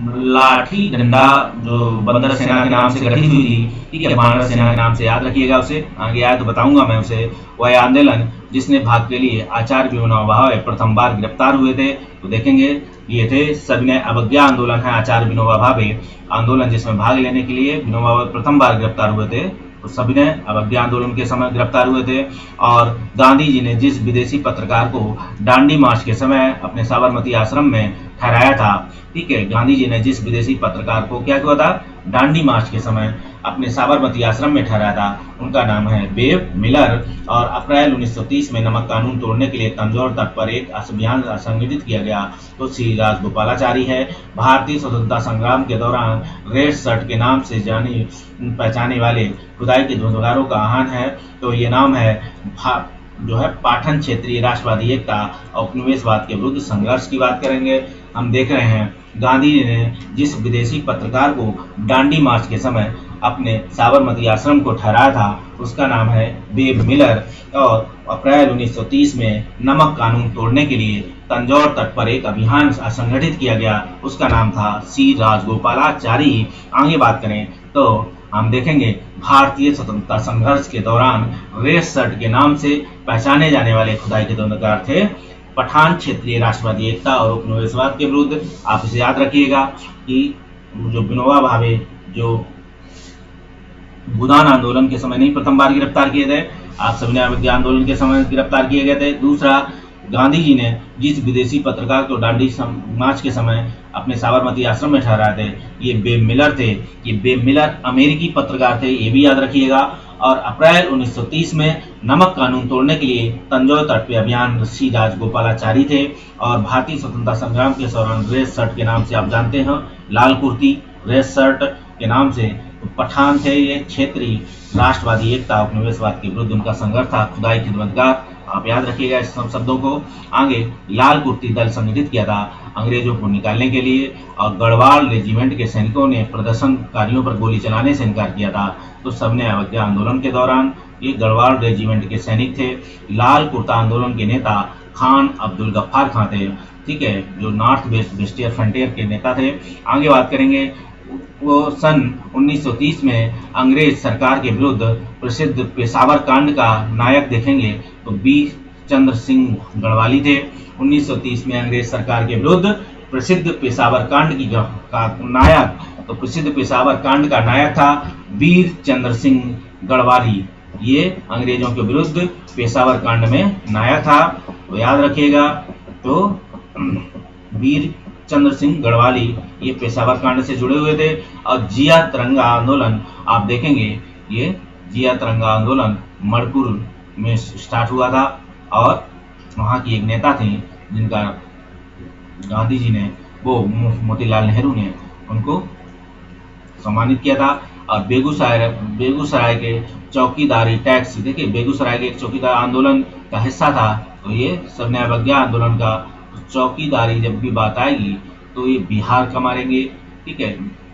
लाठी डंडा, जो बंदर सेना के नाम से गठित हुई थी, ठीक है, बानर सेना के नाम से, याद रखिएगा उसे। आगे आया तो बताऊंगा मैं उसे। वह आंदोलन जिसने भाग के लिए आचार्य विनोबा भावे प्रथम बार गिरफ्तार हुए थे, तो देखेंगे ये थे सविनय अवज्ञा आंदोलन है। आचार्य विनोबा भावे आंदोलन जिसमें भाग लेने के लिए विनोबा भावे प्रथम बार गिरफ्तार हुए थे, तो सविनय अवज्ञा आंदोलन के समय गिरफ्तार हुए थे। और गांधी जी ने जिस विदेशी पत्रकार को दांडी मार्च के समय अपने साबरमती आश्रम में ठहराया था, ठीक है, गांधी जी ने जिस विदेशी पत्रकार को क्या किया था, दांडी मार्च के समय अपने साबरमती आश्रम में ठहराया था, उनका नाम है बेब मिलर। और अप्रैल 1930 में नमक कानून तोड़ने के लिए तंजौर तट पर एक अभियान संगठित किया गया, तो श्री राजगोपालाचारी है। भारतीय स्वतंत्रता संग्राम के दौरान रेड शर्ट के नाम से जाने पहचाने वाले खुदाई के ध्वजगारों का आह्वान है, तो ये नाम है जो है पाठन क्षेत्रीय राष्ट्रवादी एकता और उपनिवेशवाद के विरुद्ध संघर्ष की बात करेंगे। हम देख रहे हैं गांधी जी ने जिस विदेशी पत्रकार को दांडी मार्च के समय अपने साबरमती आश्रम को ठहराया था, उसका नाम है बेब मिलर। और अप्रैल 1930 में नमक कानून तोड़ने के लिए तंजौर तट पर एक अभियान संगठित किया गया, उसका नाम था सी राजगोपालाचारी। आगे बात करें तो हम देखेंगे भारतीय स्वतंत्रता संघर्ष के दौरान रेड शर्ट के नाम से पहचाने जाने वाले खुदाई के आंदोलनकार थे पठान क्षेत्रीय राष्ट्रवादी एकता और उपनिवेशवाद के विरुद्ध। आप इसे याद रखिएगा कि जो विनोबा भावे जो भूदान आंदोलन के समय नहीं प्रथम बार गिरफ्तार किए थे, आप सविनय अवज्ञा आंदोलन के समय गिरफ्तार किए गए थे। दूसरा, गांधी जी ने जिस विदेशी पत्रकार को दांडी मार्च के समय अपने साबरमती आश्रम में ठहराए थे, ये बेब मिलर थे। ये बेब मिलर अमेरिकी पत्रकार थे, ये भी याद रखिएगा। और अप्रैल 1930 में नमक कानून तोड़ने के लिए तंजौर तट पे अभियान सी राजगोपालाचारी थे। और भारतीय स्वतंत्रता संग्राम के दौरान रेड शर्ट के नाम से आप जानते हैं, लाल कुर्ती रेड शर्ट के नाम से पठान थे। ये क्षेत्रीय राष्ट्रवादी एकता उपनिवेशवाद के विरुद्ध उनका संघर्ष था, खुदाई खिदमतगार, आप याद रखिएगा इस सब शब्दों को। आगे लाल कुर्ती दल संगठित किया था अंग्रेजों को निकालने के लिए, और गढ़वाल रेजिमेंट के सैनिकों ने प्रदर्शनकारियों पर गोली चलाने से इनकार किया था। तो सविनय अवज्ञा आंदोलन के दौरान ये गढ़वाल रेजिमेंट के सैनिक थे। लाल कुर्ता आंदोलन के नेता खान अब्दुल गफ्फार खां थे, ठीक है, जो नॉर्थ वेस्ट वेस्टियर फ्रंटियर के नेता थे। आगे बात करेंगे, वो सन 1930 में अंग्रेज सरकार के विरुद्ध प्रसिद्ध पेशावर कांड का नायक देखेंगे तो बी चंद्र सिंह गढ़वाली थे। 1930 में अंग्रेज सरकार के विरुद्ध प्रसिद्ध पेशावर कांड का नायक, तो प्रसिद्ध पेशावर कांड का नायक था वीर चंद्र सिंह गढ़वाली। ये अंग्रेजों के विरुद्ध पेशावर कांड में नायक था, तो याद रखिएगा। तो वीर चंद्र सिंह गढ़वाली ये पेशावर कांड से जुड़े हुए थे। और जिया तिरंगा आंदोलन आप देखेंगे, ये जिया तिरंगा आंदोलन मणिपुर में स्टार्ट हुआ था और वहाँ की एक नेता थी जिनका गांधी जी ने वो मोतीलाल नेहरू ने उनको सम्मानित किया था। और बेगूसराय के चौकीदारी टैक्स, देखिए बेगूसराय के एक चौकीदार आंदोलन का हिस्सा था, तो ये सविनय अवज्ञा आंदोलन का चौकीदारी जब भी बात आएगी तो ये बिहार का मारेंगे, ठीक है।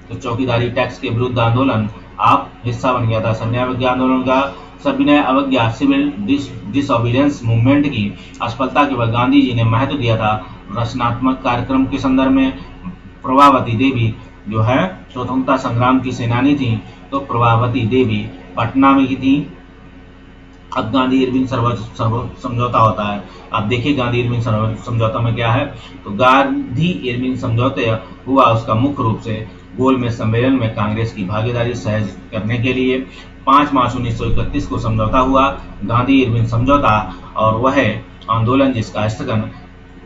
तो चौकीदारी टैक्स के विरुद्ध आंदोलन आप हिस्सा बन गया था सविनय अवज्ञा आंदोलन का। सविनय अवज्ञा सिविल डिसओबीडियंस मूवमेंट की असफलता के बाद गांधी जी ने महत्व दिया था रचनात्मक कार्यक्रम के संदर्भ में। प्रभावती देवी जो है स्वतंत्रता संग्राम की सेनानी थी, तो प्रभावती देवी पटना में की थी। अब गांधी इरविन समझौता होता है। अब देखिए गांधी इरविन समझौता में क्या है, तो गांधी इरविन समझौते हुआ उसका मुख्य रूप से गोलमेज सम्मेलन में कांग्रेस की भागीदारी सहज करने के लिए। 5 मार्च 1931 को समझौता हुआ, गांधी इरविन समझौता, और वह आंदोलन जिसका स्थगन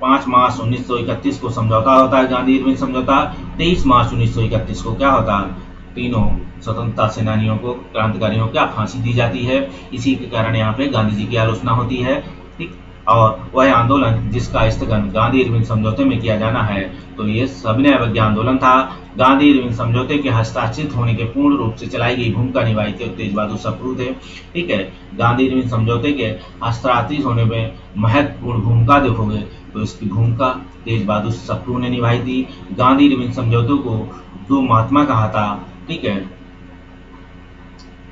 5 मार्च 1931 को समझौता होता है गांधी इरविन समझौता। 23 मार्च 1931 को क्या होता है, तीनों स्वतंत्रता सेनानियों को, क्रांतिकारियों को क्या फांसी दी जाती है। इसी के कारण यहाँ पे गांधी जी की आलोचना होती है, ठीक। और वह आंदोलन जिसका स्थगन गांधी इरविन समझौते में किया जाना है, तो ये सविनय अवज्ञा आंदोलन था। गांधी इरविन समझौते के हस्ताक्षरित होने के पूर्ण रूप से चलाई गई भूमिका निभाई थे तेज बहादुर सप्रू थे, ठीक है। गांधी इरविन समझौते के हस्ताक्षरित होने में महत्वपूर्ण भूमिका देखोगे तो इसकी भूमिका तेज बहादुर सप्रू ने निभाई थी। गांधी इरविन समझौते को दो महात्मा कहा था, ठीक है।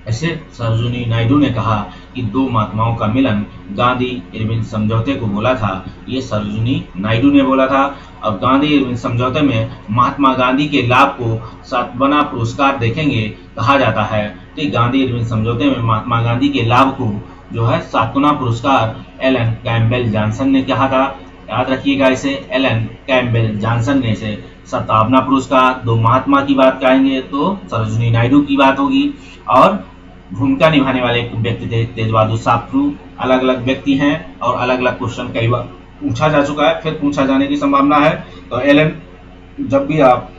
ऐसे सरोजिनी नायडू ने कहा कि दो महात्माओं का मिलन गांधी इरविन समझौते को बोला था, ये सरोजिनी नायडू ने बोला था। और गांधी इरविन समझौते में महात्मा गांधी के लाभ को सातवाना पुरस्कार देखेंगे कहा जाता है, तो गांधी इरविन समझौते में महात्मा गांधी के लाभ को जो है सातवाना पुरस्कार एलन कैम्पबेल जॉनसन ने कहा था। याद रखिएगा इसे, एलन कैम्पबेल जॉनसन ने इसे सद्भावना पुरस्कार। दो महात्मा की बात करेंगे तो सरोजिनी नायडू की बात होगी, और भूमिका निभाने वाले व्यक्ति थे तेज बहादुर सप्रू। अलग अलग व्यक्ति हैं और अलग अलग क्वेश्चन कई बार पूछा जा चुका है, फिर पूछा जाने की संभावना है। तो एलन, जब भी आप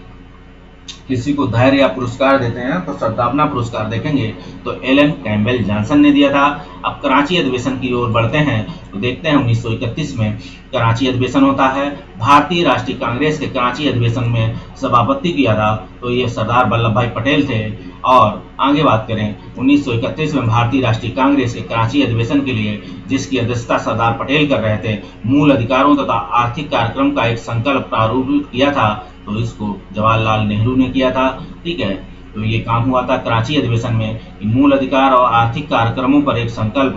किसी को धैर्य या पुरस्कार देते हैं तो सद्भावना पुरस्कार देखेंगे तो एलन कैम्पबेल जॉनसन ने दिया था। अब कराची अधिवेशन की ओर बढ़ते हैं तो देखते हैं 1931 में कराची अधिवेशन होता है। भारतीय राष्ट्रीय कांग्रेस के कराची अधिवेशन में सभापति किया था तो ये सरदार वल्लभ भाई पटेल थे। और आगे बात करें 1931 में भारतीय राष्ट्रीय कांग्रेस के कराची अधिवेशन के लिए जिसकी अध्यक्षता सरदार पटेल कर रहे थे, मूल अधिकारों तथा आर्थिक कार्यक्रम का एक संकल्प प्रारूपित किया था, तो इसको जवाहरलाल नेहरू ने किया था, ठीक है। तो ये काम हुआ था कराची अधिवेशन में, मूल अधिकार और आर्थिक कार्यक्रमों पर एक संकल्प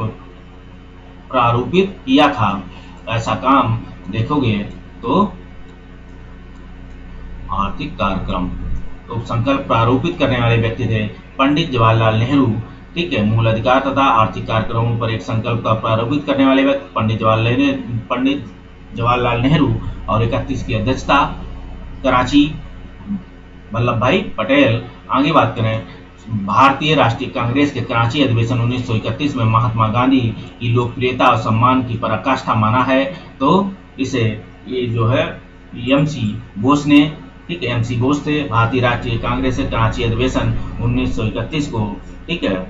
प्रारूपित किया था। ऐसा काम देखोगे तो आर्थिक कार्यक्रम, तो संकल्प प्रारूपित करने वाले व्यक्ति थे पंडित जवाहरलाल नेहरू, ठीक है। मूल अधिकार तथा आर्थिक कार्यक्रमों पर एक संकल्प का प्रारूपित करने वाले व्यक्ति पंडित जवाहरलाल नेहरू, और 31 की अध्यक्षता कराची वल्लभ भाई पटेल। आगे बात करें भारतीय राष्ट्रीय कांग्रेस के कराची अधिवेशन 1931 में महात्मा गांधी की लोकप्रियता और सम्मान की पराकाष्ठा माना है, तो इसे ये जो है एमसी बोस ने, ठीक है, एमसी बोस थे। भारतीय राष्ट्रीय कांग्रेस के कराची अधिवेशन 1931 को, ठीक है,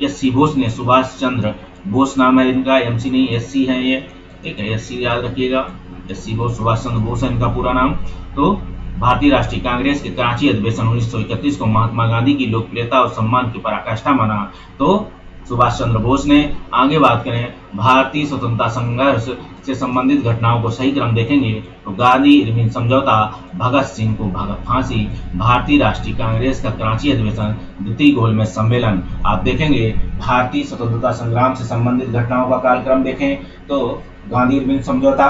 एससी बोस ने, सुभाष चंद्र बोस नाम है इनका, एमसी नहीं एससी है ये, ठीक है, एससी याद रखिएगा, एससी बोस, सुभाष चंद्र बोस है इनका पूरा नाम। तो भारतीय राष्ट्रीय कांग्रेस के कराची अधिवेशन 1931 को महात्मा गांधी की लोकप्रियता और सम्मान की पराकाष्ठा माना, तो सुभाष चंद्र बोस ने। आगे बात करें भारतीय स्वतंत्रता संघर्ष से संबंधित घटनाओं को सही क्रम देखेंगे तो गांधी इरविन समझौता, भगत सिंह को फांसी, भारतीय राष्ट्रीय कांग्रेस का कराची अधिवेशन, द्वितीय गोलमेज सम्मेलन। आप देखेंगे भारतीय स्वतंत्रता संग्राम से संबंधित घटनाओं का कालक्रम देखें तो गांधी इरविन समझौता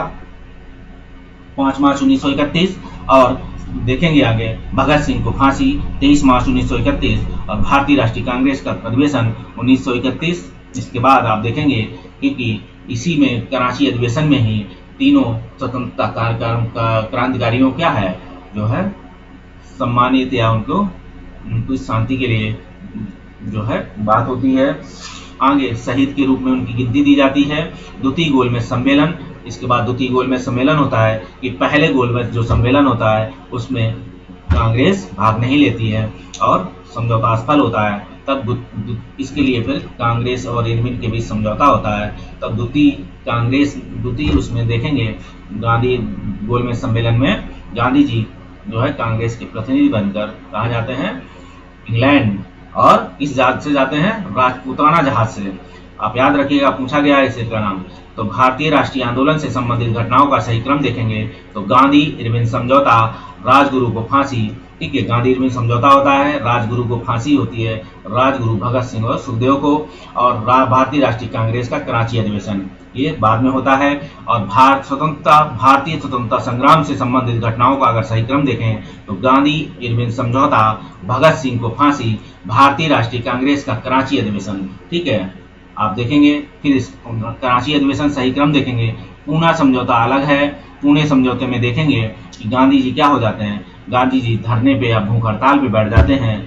5 मार्च 1931, और देखेंगे आगे भगत सिंह को फांसी 23 मार्च 1931, और भारतीय राष्ट्रीय कांग्रेस का अधिवेशन 1931। इसके बाद आप देखेंगे क्योंकि इसी में कराची अधिवेशन में ही तीनों स्वतंत्रता कार्यक्रम का क्रांतिकारियों क्या है जो है सम्मानित, या उनको शांति के लिए जो है बात होती है। आगे शहीद के रूप में उनकी गिनती दी जाती है। द्वितीय गोलमेज सम्मेलन, इसके बाद द्वितीय गोलमेज सम्मेलन होता है कि पहले गोलमेज जो सम्मेलन होता है उसमें कांग्रेस भाग नहीं लेती है और समझौता असफल होता है। इसके लिए फिर कांग्रेस और इरविन के बीच समझौता होता है। तब द्वितीय उसमें देखेंगे गांधी गोलमेज सम्मेलन में गांधी जी जो है कांग्रेस के प्रतिनिधि बनकर कहाँ जाते हैं, इंग्लैंड, और किस जहाज से जाते हैं, राजपूताना जहाज से। आप याद रखिएगा, पूछा गया है इसे का नाम। तो भारतीय राष्ट्रीय आंदोलन से संबंधित घटनाओं का सही क्रम देखेंगे तो गांधी इरविन समझौता, राजगुरु को फांसी, ठीक है, गांधी इरविन समझौता होता है, राजगुरु को फांसी होती है, राजगुरु भगत सिंह और सुखदेव को, और भारतीय राष्ट्रीय कांग्रेस का कराची अधिवेशन ये बाद में होता है। और भारतीय स्वतंत्रता संग्राम से संबंधित घटनाओं का अगर सही क्रम देखें तो गांधी इरविन समझौता, भगत सिंह को फांसी, भारतीय राष्ट्रीय कांग्रेस का कराची अधिवेशन, ठीक है। आप देखेंगे फिर इस कराची अधिवेशन सही क्रम देखेंगे। पूना समझौता अलग है। पुणे समझौते में देखेंगे कि गांधी जी क्या हो जाते हैं, गांधी जी धरने पे या भूख हड़ताल पे बैठ जाते हैं।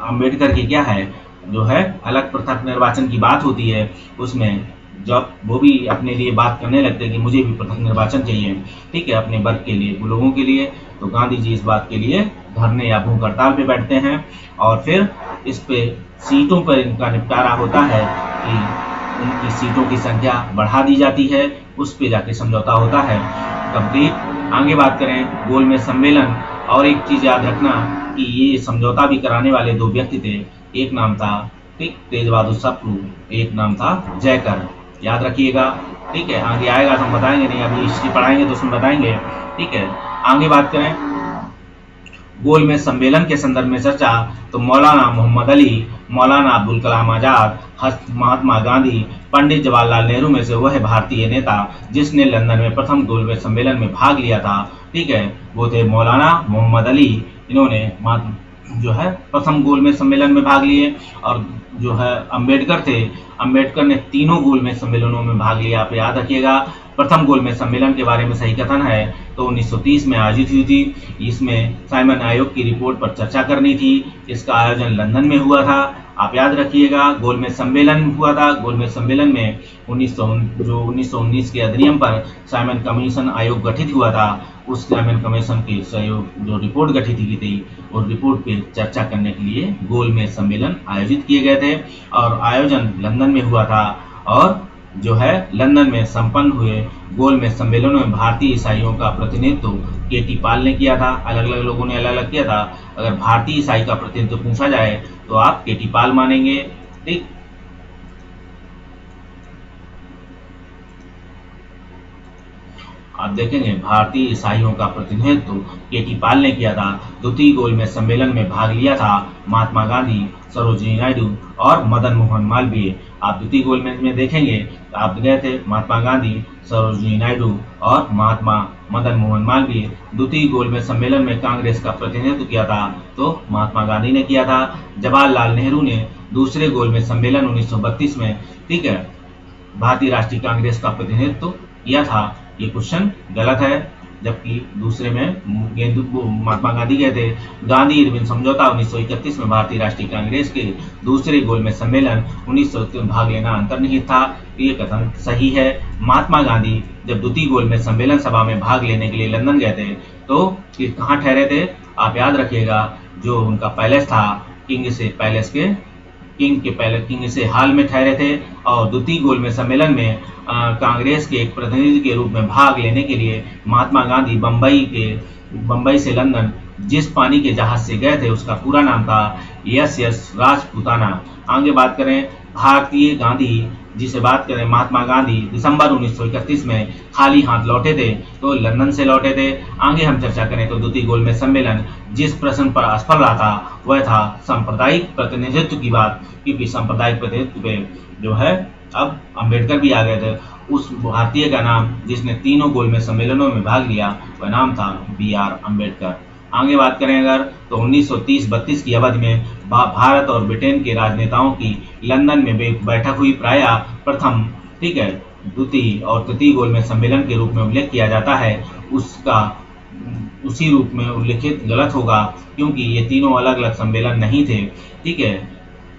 अम्बेडकर की क्या है, जो है अलग पृथक निर्वाचन की बात होती है, उसमें जब वो भी अपने लिए बात करने लगते हैं कि मुझे भी पृथक निर्वाचन चाहिए, ठीक है, अपने वर्ग के लिए, लोगों के लिए, तो गांधी जी इस बात के लिए धरने या भूख हड़ताल पे बैठते हैं। और फिर इस पे सीटों पर इनका निपटारा होता है कि उनकी सीटों की संख्या बढ़ा दी जाती है, उस पे जाके समझौता होता है कंप्लीट। आगे बात करें गोलमेज सम्मेलन, और एक चीज याद रखना कि ये समझौता भी कराने वाले दो व्यक्ति थे, एक नाम था तेज बहादुर सप्रू, एक नाम था जयकर, याद रखिएगा, ठीक है। आगे आएगा तो हम बताएंगे, नहीं अभी हिस्ट्री पढ़ाएंगे तो उसमें बताएंगे, ठीक है। आगे बात करें गोलमेज सम्मेलन के संदर्भ में चर्चा, तो मौलाना मोहम्मद अली, मौलाना अब्दुल कलाम आजाद, महात्मा गांधी, पंडित जवाहरलाल नेहरू में से वह भारतीय नेता जिसने लंदन में प्रथम गोलमेज सम्मेलन में भाग लिया था, ठीक है, वो थे मौलाना मोहम्मद अली। इन्होंने जो है प्रथम गोलमेज सम्मेलन में भाग लिए। और जो है अम्बेडकर थे, अम्बेडकर ने तीनों गोलमेज सम्मेलनों में भाग लिया। आप याद रखिएगा, प्रथम गोलमेज सम्मेलन के बारे में सही कथन है तो 1930 में आयोजित हुई थी। इसमें साइमन आयोग की रिपोर्ट पर चर्चा करनी थी। इसका आयोजन लंदन में हुआ था। आप याद रखिएगा, गोलमेज सम्मेलन हुआ था। गोलमेज सम्मेलन में 1919 के अधिनियम पर साइमन कमीशन आयोग गठित हुआ था। उस साइमन कमीशन के सहयोग जो रिपोर्ट गठित की थी, उस रिपोर्ट पे चर्चा करने के लिए गोलमेज सम्मेलन आयोजित किए गए थे और आयोजन लंदन में हुआ था। और जो है लंदन में संपन्न हुए गोलमेज सम्मेलनों में भारतीय ईसाइयों का प्रतिनिधित्व केटी पाल ने किया था। अलग अलग लोगों ने अलग अलग किया था। अगर भारतीय ईसाई का प्रतिनिधित्व पूछा जाए तो आप केटी पाल मानेंगे, ठीक। आप देखेंगे भारतीय ईसाइयों का प्रतिनिधित्व केटी पाल ने किया था। द्वितीय गोलमेज सम्मेलन में भाग लिया था महात्मा गांधी, सरोजिनी नायडू और मदन मोहन मालवीय। आप द्वितीय गोलमेज में देखेंगे आप गए थे महात्मा गांधी, सरोजिनी नायडू और महात्मा मदन मोहन मालवीय। द्वितीय गोलमेज सम्मेलन में कांग्रेस का प्रतिनिधित्व किया था तो महात्मा गांधी ने किया था। जवाहरलाल नेहरू ने दूसरे गोलमेज सम्मेलन 1932 में, ठीक है, भारतीय राष्ट्रीय कांग्रेस का प्रतिनिधित्व किया था। ये क्वेश्चन गलत है, जबकि दूसरे में महात्मा गांधी गए थे। गांधी इरविन समझौता 1931 में भारतीय राष्ट्रीय कांग्रेस के दूसरे गोलमेज सम्मेलन 1930 में भाग लेना अंतर्निहित था। ये कथन सही है। महात्मा गांधी जब द्वितीय गोलमेज सम्मेलन सभा में भाग लेने के लिए लंदन गए थे तो कहाँ ठहरे थे, आप याद रखिएगा, जो उनका पैलेस था किंग से हाल में ठहरे थे। और द्वितीय गोलमेज सम्मेलन में कांग्रेस के एक प्रतिनिधि के रूप में भाग लेने के लिए महात्मा गांधी बम्बई से लंदन जिस पानी के जहाज से गए थे उसका पूरा नाम था एस राजपूताना। आगे बात करें भारतीय गांधी, जिसे बात करें महात्मा गांधी दिसंबर 1931 में खाली हाथ लौटे थे तो लंदन से लौटे थे। आगे हम चर्चा करें तो द्वितीय गोलमेज सम्मेलन जिस प्रश्न पर असफल रहा था वह था सांप्रदायिक प्रतिनिधित्व की बात, क्योंकि सांप्रदायिक प्रतिनिधित्व पे जो है अब अम्बेडकर भी आ गए थे। उस भारतीय का नाम जिसने तीनों गोलमेज सम्मेलनों में भाग लिया वह नाम था BR अम्बेडकर। आगे बात करें अगर तो 1930-32 की अवधि में भारत और ब्रिटेन के राजनेताओं की लंदन में बैठक हुई। प्राय प्रथम, ठीक है, द्वितीय और तृतीय गोलमेज सम्मेलन के रूप में उल्लेख किया जाता है। उसका उसी रूप में उल्लेखित गलत होगा क्योंकि ये तीनों अलग अलग सम्मेलन नहीं थे, ठीक है,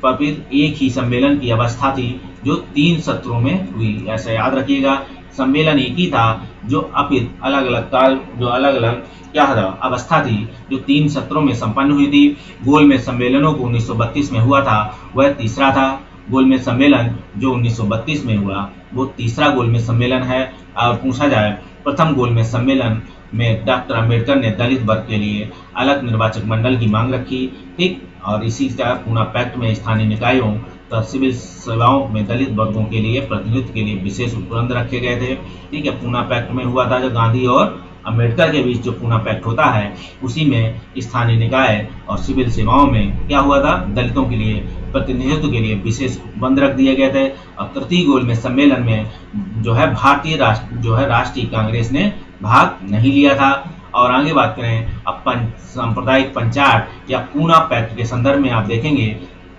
पर फिर एक ही सम्मेलन की अवस्था थी जो 3 सत्रों में हुई। ऐसा याद रखिएगा सम्मेलन एक ही था, जो अपित अलग अलग काल, जो अलग अलग क्या था अवस्था थी, जो 3 सत्रों में संपन्न हुई थी। गोलमेज सम्मेलनों को 1932 में हुआ था, वह तीसरा था। गोलमेज सम्मेलन जो 1932 में हुआ वो तीसरा गोलमेज सम्मेलन है। और पूछा जाए प्रथम गोलमेज सम्मेलन में डॉक्टर अंबेडकर ने दलित वर्ग के लिए अलग निर्वाचक मंडल की मांग रखी, ठीक, और इसी तरह पूना पैक्ट में स्थानीय निकायों तथा सिविल सेवाओं में दलित वर्गों के लिए प्रतिनिधित्व के लिए विशेष उपबंध रखे गए थे, ठीक है। पूना पैक्ट में हुआ था जो गांधी और अंबेडकर के बीच जो पूना पैक्ट होता है, उसी में स्थानीय निकाय और सिविल सेवाओं में क्या हुआ था, दलितों के लिए प्रतिनिधित्व के लिए विशेष उपबंध रख दिए गए थे। और तृतीय गोलमेज सम्मेलन में जो है भारतीय राष्ट्रीय कांग्रेस ने भाग नहीं लिया था। और आगे बात करें अब सांप्रदायिक पंचायत या पूना पैक्ट के संदर्भ में आप देखेंगे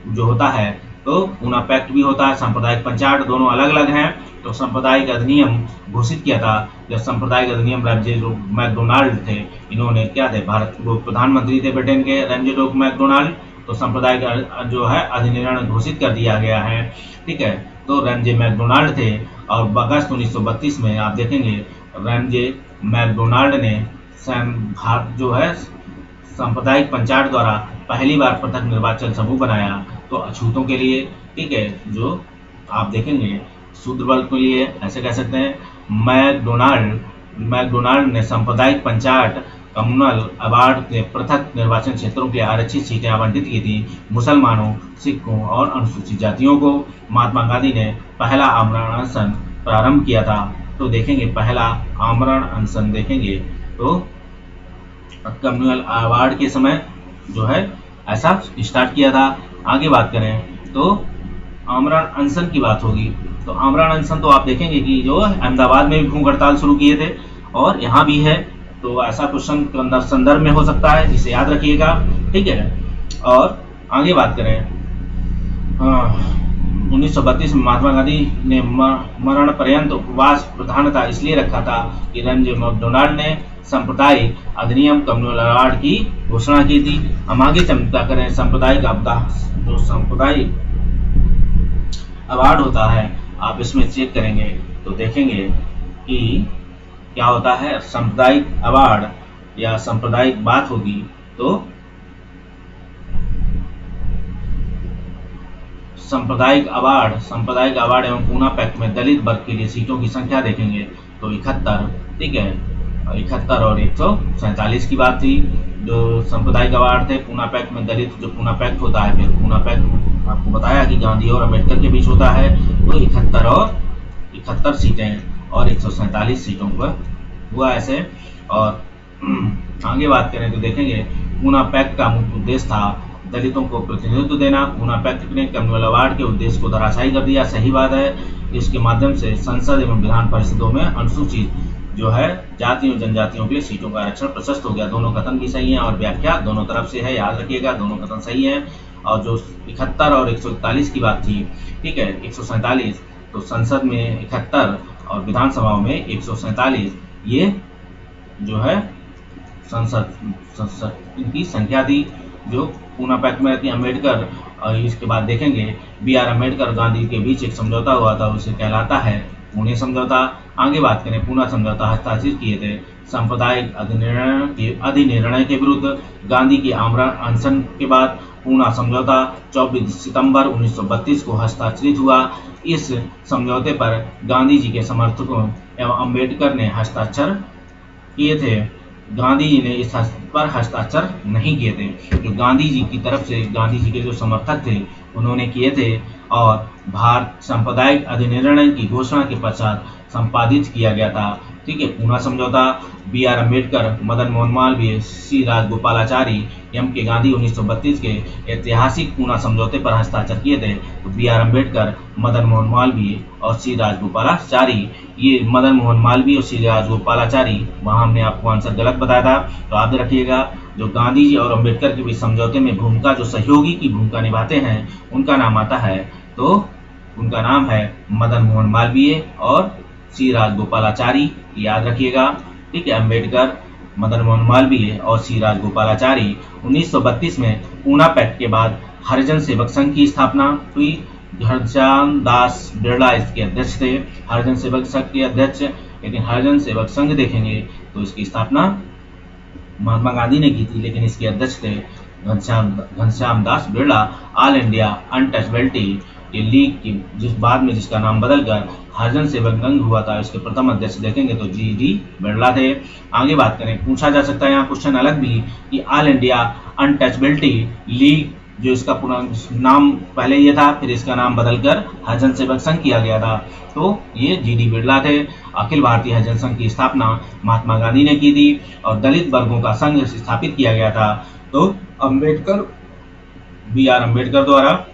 जो होता है, तो पूना पैक्ट भी होता है, सांप्रदायिक पंचायत दोनों अलग अलग हैं। तो सांप्रदायिक अधिनियम घोषित किया था जब सांप्रदायिक अधिनियम राज्य जो मैकडोनाल्ड थे, इन्होंने क्या थे, भारत वो प्रधानमंत्री थे ब्रिटेन के रंजे लोग मैकडोनाल्ड, तो सांप्रदायिक जो है अधिनियम घोषित कर दिया गया है, ठीक है। तो रंजे मैकडोनाल्ड थे और अगस्त 1932 में आप देखेंगे रंजे मैकडोनाल्ड ने जो है सांप्रदायिक पंचायत द्वारा पहली बार पृथक निर्वाचन समूह बनाया, तो अछूतों के लिए, ठीक है, जो आप देखेंगे शूद्र वर्ग के लिए ऐसे कह सकते हैं। मैकडोनाल्ड ने सांप्रदायिक पंचायत कम्युनल अवार्ड के पृथक निर्वाचन क्षेत्रों के लिए आरक्षित सीटें आवंटित की थी मुसलमानों, सिखों और अनुसूचित जातियों को। महात्मा गांधी ने पहला आमरण अनशन प्रारंभ किया था, तो देखेंगे पहला आमरण अनशन देखेंगे तो कम्युनल अवार्ड के समय जो है ऐसा स्टार्ट किया था। आगे बात करें तो आमरण अनशन की बात होगी, तो आमरण अनशन तो आप देखेंगे कि जो अहमदाबाद में भी भूख हड़ताल शुरू किए थे और यहाँ भी है, तो ऐसा क्वेश्चन संदर्भ में हो सकता है, जिसे याद रखिएगा, ठीक है। और आगे बात करें 1932 में महात्मा गांधी ने मरण पर्यंत उपवास प्रधानता इसलिए रखा था कि रंजे मैकडोनाल्ड ने सांप्रदायिक अधिनियम कम्युनल अवार्ड की घोषणा की थी। हम आगे चर्चा करें सांप्रदायिक आपदा, जो सांप्रदायिक अवार्ड होता है, आप इसमें चेक करेंगे तो देखेंगे कि क्या होता है। सांप्रदायिक अवार्ड या सांप्रदायिक बात होगी तो सांप्रदायिक अवार्ड एवं पूना पैक्ट में दलित वर्ग के लिए सीटों की संख्या देखेंगे तो 71, ठीक है, 71 और 147 की बात थी। जो सांप्रदायिक अवार्ड थे पूना पैक्ट में दलित, जो पूना पैक्ट होता है, फिर पूना पैक्ट आपको बताया कि गांधी और अम्बेडकर के बीच होता है, तो 71 सीटें और 147 सीटों पर हुआ ऐसे। और आगे बात करें तो देखेंगे पूना पैक्ट का मुख्य उद्देश्य था दलितों को प्रतिनिधित्व देना। पूना पैक्ट ने कम्युनल अवार्ड के उद्देश्य को धराशायी कर दिया, सही बात है। इसके माध्यम से संसद एवं विधान परिषदों में अनुसूचित जो है जातियों जनजातियों के लिए सीटों का आरक्षण प्रशस्त हो गया। दोनों कथन भी सही है और व्याख्या दोनों तरफ से है, याद रखिएगा, दोनों कथन सही है। और जो 71 और 141 की बात थी, ठीक है, 147, तो संसद में 71 और विधानसभाओं में 147, ये जो है संसद इनकी संख्या थी जो पूना पैक्ट में रहती है। अम्बेडकर और इसके बाद देखेंगे BR अम्बेडकर और गांधी के बीच एक समझौता हुआ था, उसे कहलाता है पुणे समझौता। आगे बात करें पूना समझौता हस्ताक्षरित किए थे सांप्रदायिक अधिनिर्णय के विरुद्ध। गांधी के आमरण अनशन के बाद पूना समझौता 24 सितंबर 1932 को हस्ताक्षरित हुआ। इस समझौते पर गांधी जी के समर्थकों एवं अम्बेडकर ने हस्ताक्षर किए थे। गांधी जी ने इस पर हस्ताक्षर नहीं किए थे, जो गांधी जी की तरफ से गांधी जी के जो समर्थक थे उन्होंने किए थे। और भारत सांप्रदायिक अधिनिर्णय की घोषणा के पश्चात संपादित किया गया था, ठीक है, पूना समझौता। BR Ambedkar, Madan Mohan Malviya, C Rajagopalachari, M.K. Gandhi 1932 के ऐतिहासिक पूना समझौते पर हस्ताक्षर किए थे। तो BR अम्बेडकर, मदन मोहन मालवीय और C राजगोपालाचारी, ये मदन मोहन मालवीय और C राजगोपालाचारी, वहाँ हमने आपको आंसर गलत बताया था, तो आप रखिएगा। जो गांधी जी और अम्बेडकर के बीच समझौते में भूमिका जो सहयोगी की भूमिका निभाते हैं उनका नाम आता है, तो उनका नाम है मदन मोहन मालवीय और C राजगोपालाचारी, याद रखिएगा, ठीक है। अम्बेडकर, मदन मोहन मालवीय और C राजगोपालाचारी। 1932 में पूना पैक्ट के बाद हरिजन सेवक संघ की स्थापना हुई, घनश्याम दास बिरला इसके अध्यक्ष थे, हरिजन सेवक संघ के अध्यक्ष। लेकिन हरिजन सेवक संघ देखेंगे तो इसकी स्थापना महात्मा गांधी ने की थी, लेकिन इसके अध्यक्ष थे Ghanshyam Das Birla. All India untouchability ये लीग की जिस बाद में जिसका नाम बदलकर हरिजन सेवक संघ हुआ था, इसके प्रथम अध्यक्ष देखेंगे तो जी.डी. बिरला थे। आगे बात करें, पूछा जा सकता है यहाँ क्वेश्चन अलग भी कि ऑल इंडिया अनटचेबिलिटी लीग जो इसका पूरा नाम पहले ये था, फिर इसका नाम बदलकर हरिजन सेवक संघ किया गया था, तो ये जी.डी. बिरला थे। अखिल भारतीय हरिजन संघ की स्थापना महात्मा गांधी ने की थी और दलित वर्गों का संघ स्थापित किया गया था, तो अंबेडकर बी.आर. अम्बेडकर द्वारा।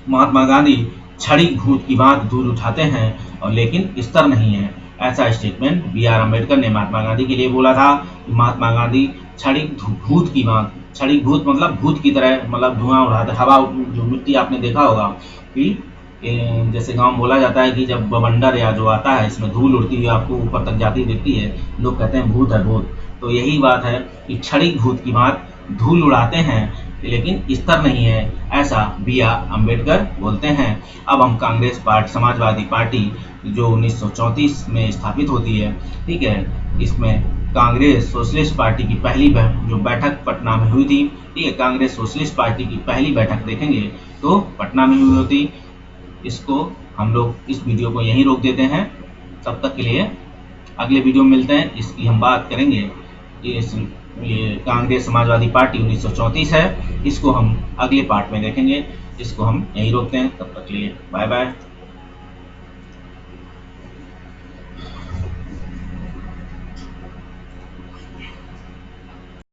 महात्मा गांधी छड़ी भूत की बात दूर उठाते हैं और लेकिन स्तर नहीं है, ऐसा स्टेटमेंट बी.आर. अम्बेडकर ने महात्मा गांधी के लिए बोला था। महात्मा गांधी छड़ी भूत की बात, छड़ी भूत मतलब भूत की तरह, मतलब धुआं उड़ाते, हवा जो मिट्टी आपने देखा होगा कि जैसे गांव में बोला जाता है कि जब बवंडर या जो आता है इसमें धूल उड़ती हुई आपको ऊपर तक जाती दिखती है, लोग कहते हैं भूत है भूत। तो यही बात है कि छड़ी भूत की बात धूल उड़ाते हैं लेकिन स्तर नहीं है, ऐसा बी.आर. अम्बेडकर बोलते हैं। अब हम कांग्रेस पार्टी, समाजवादी पार्टी जो 1934 में स्थापित होती है, ठीक है, इसमें कांग्रेस सोशलिस्ट पार्टी की पहली जो बैठक पटना में हुई थी, ठीक है, कांग्रेस सोशलिस्ट पार्टी की पहली बैठक देखेंगे तो पटना में हुई होती। इसको हम लोग इस वीडियो को यहीं रोक देते हैं, तब तक के लिए अगले वीडियो में मिलते हैं। इसकी हम बात करेंगे, ये कांग्रेस समाजवादी पार्टी 1934 है, इसको हम अगले पार्ट में देखेंगे। इसको हम यहीं रोकते हैं, तब तक के लिए बाय बाय।